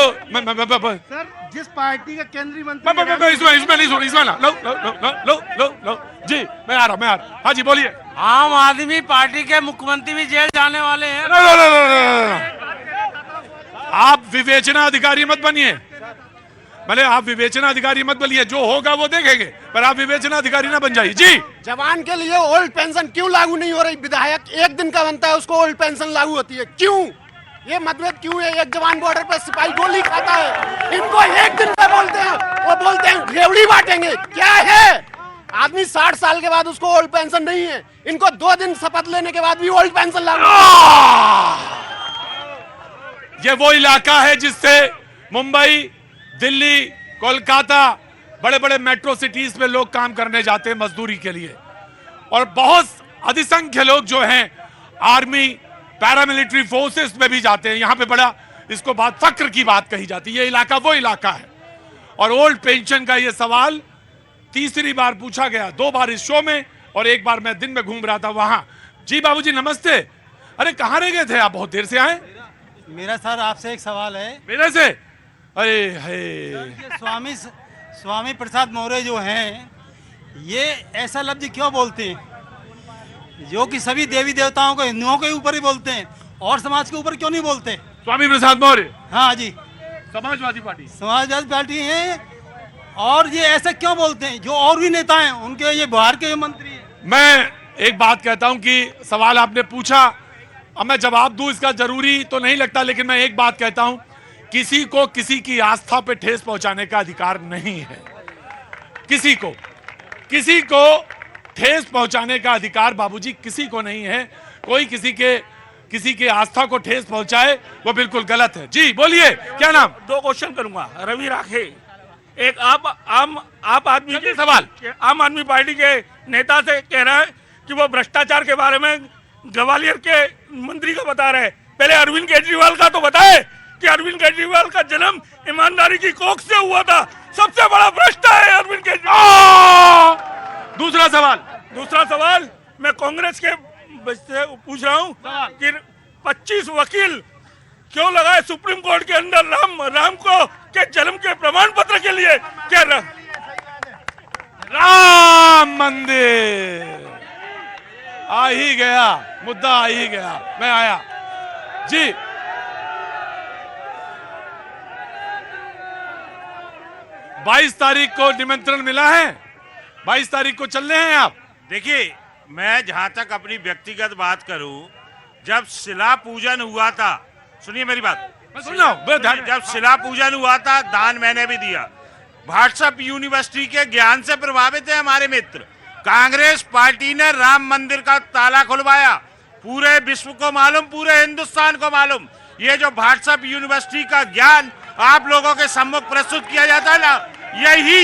सर जिस पार्टी का केंद्रीय मंत्री इसमें नहीं सुन, इसमें ना लो जी, मैं आ रहा हाँ जी बोलिए। आम आदमी पार्टी के मुख्यमंत्री भी जेल जाने वाले हैं। आप विवेचना अधिकारी मत बनिए, भले आप विवेचना अधिकारी मत बनिए, जो होगा वो देखेंगे, पर आप विवेचना अधिकारी ना बन जाइए। जी, जवान के लिए ओल्ड पेंशन क्यों लागू नहीं हो रही? विधायक एक दिन का बनता है, उसको ओल्ड पेंशन लागू होती है, क्यों? ये मतभेद क्यों है? एक जवान बॉर्डर पर सिपाही गोली खाता है, इनको एक दिन का बोलते हैं, वो बोलते हैं रेवड़ी बांटेंगे। क्या है? आदमी 60 साल के बाद उसको ओल्ड पेंशन नहीं है, इनको 2 दिन शपथ लेने के बाद भी ओल्ड पेंशन लागू। ये वो इलाका है जिससे मुंबई, दिल्ली, कोलकाता, बड़े बड़े मेट्रो सिटीज में लोग काम करने जाते हैं मजदूरी के लिए, और बहुत अधिसंख्य लोग जो हैं आर्मी, पैरामिलिट्री फोर्सेस में भी जाते हैं। यहां पे बड़ा इसको बात फक्र की बात कही जाती है। ये इलाका वो इलाका है। और ओल्ड पेंशन का ये सवाल तीसरी बार पूछा गया, 2 बार इस शो में और 1 बार मैं दिन में घूम रहा था वहां। जी बाबूजी नमस्ते। अरे कहां रह गए थे आप, बहुत देर से आए? मेरा सर आपसे एक सवाल है। मेरे से? अरे है स्वामी प्रसाद मौर्य जो हैं, ये ऐसा लफ्ज क्यों बोलते हैं जो कि सभी देवी देवताओं को, हिंदुओं के ऊपर ही बोलते हैं और समाज के ऊपर क्यों नहीं बोलते? स्वामी प्रसाद मौर्य? हाँ जी, समाजवादी पार्टी है। और ये ऐसा क्यों बोलते हैं? जो और भी नेता हैं उनके, ये बिहार के मंत्री हैं। मैं एक बात कहता हूं कि सवाल आपने पूछा, अब मैं जवाब दूं इसका जरूरी तो नहीं लगता, लेकिन मैं एक बात कहता हूं, किसी को किसी की आस्था पे ठेस पहुंचाने का अधिकार नहीं है। किसी को ठेस पहुंचाने का अधिकार बाबूजी किसी को नहीं है। कोई किसी के आस्था को ठेस पहुंचाए वो बिल्कुल गलत है। जी बोलिए, क्या नाम? 2 क्वेश्चन करूंगा। रवि राखे, एक आम आदमी के सवाल, आम आदमी पार्टी के नेता से कह रहा है कि वो भ्रष्टाचार के बारे में ग्वालियर के मंत्री को बता रहे हैं। पहले अरविंद केजरीवाल का तो बताए कि अरविंद केजरीवाल का जन्म ईमानदारी की कोख से हुआ था। सबसे बड़ा भ्रष्ट है अरविंद केजरीवाल। दूसरा सवाल मैं कांग्रेस के पूछ रहा हूं कि 25 वकील क्यों लगाए सुप्रीम कोर्ट के अंदर राम को के जन्म के प्रमाण पत्र के लिए? क्या राम मंदिर आ ही गया, मुद्दा आ ही गया, मैं आया। जी, बाईस तारीख को निमंत्रण मिला है, 22 तारीख को चल रहे हैं आप? देखिए, मैं जहां तक अपनी व्यक्तिगत बात करूं, जब शिला पूजन हुआ था, सुनिए मेरी बात, मैं सुन रहा हूं। जब शिला पूजन हुआ था, दान मैंने भी दिया। व्हाट्सएप यूनिवर्सिटी के ज्ञान से प्रभावित है हमारे मित्र। कांग्रेस पार्टी ने राम मंदिर का ताला खुलवाया। पूरे विश्व को मालूम, पूरे हिंदुस्तान को मालूम, ये जो व्हाट्सएप यूनिवर्सिटी का ज्ञान आप लोगों के सम्मुख प्रस्तुत किया जाता है ना, यही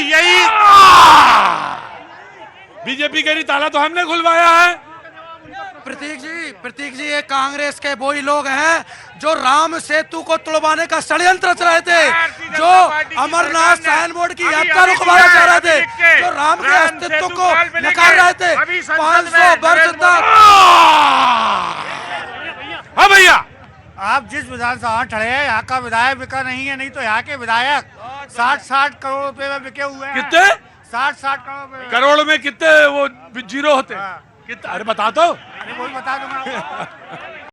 बीजेपी कह रही ताला तो हमने खुलवाया है। प्रतीक जी, ये कांग्रेस के वही लोग हैं जो राम सेतु को तुड़वाने का षड्यंत्र रच रहे थे, जो अमरनाथ साइन बोर्ड की यात्रा रुकवाना चाह रहे थे, जो राम के अस्तित्व को नकार रहे थे 500 वर्ष तक। हाँ भैया, आप जिस विधानसभा में खड़े हैं, यहाँ का विधायक बिका नहीं है, नहीं तो यहाँ के विधायक 60-60 करोड़ रुपए में बिके हुए हैं। कितने? 60-60 करोड़ में कितने वो जीरो होते हैं? कितने? अरे बता दो। अरे वही बता दूंगा।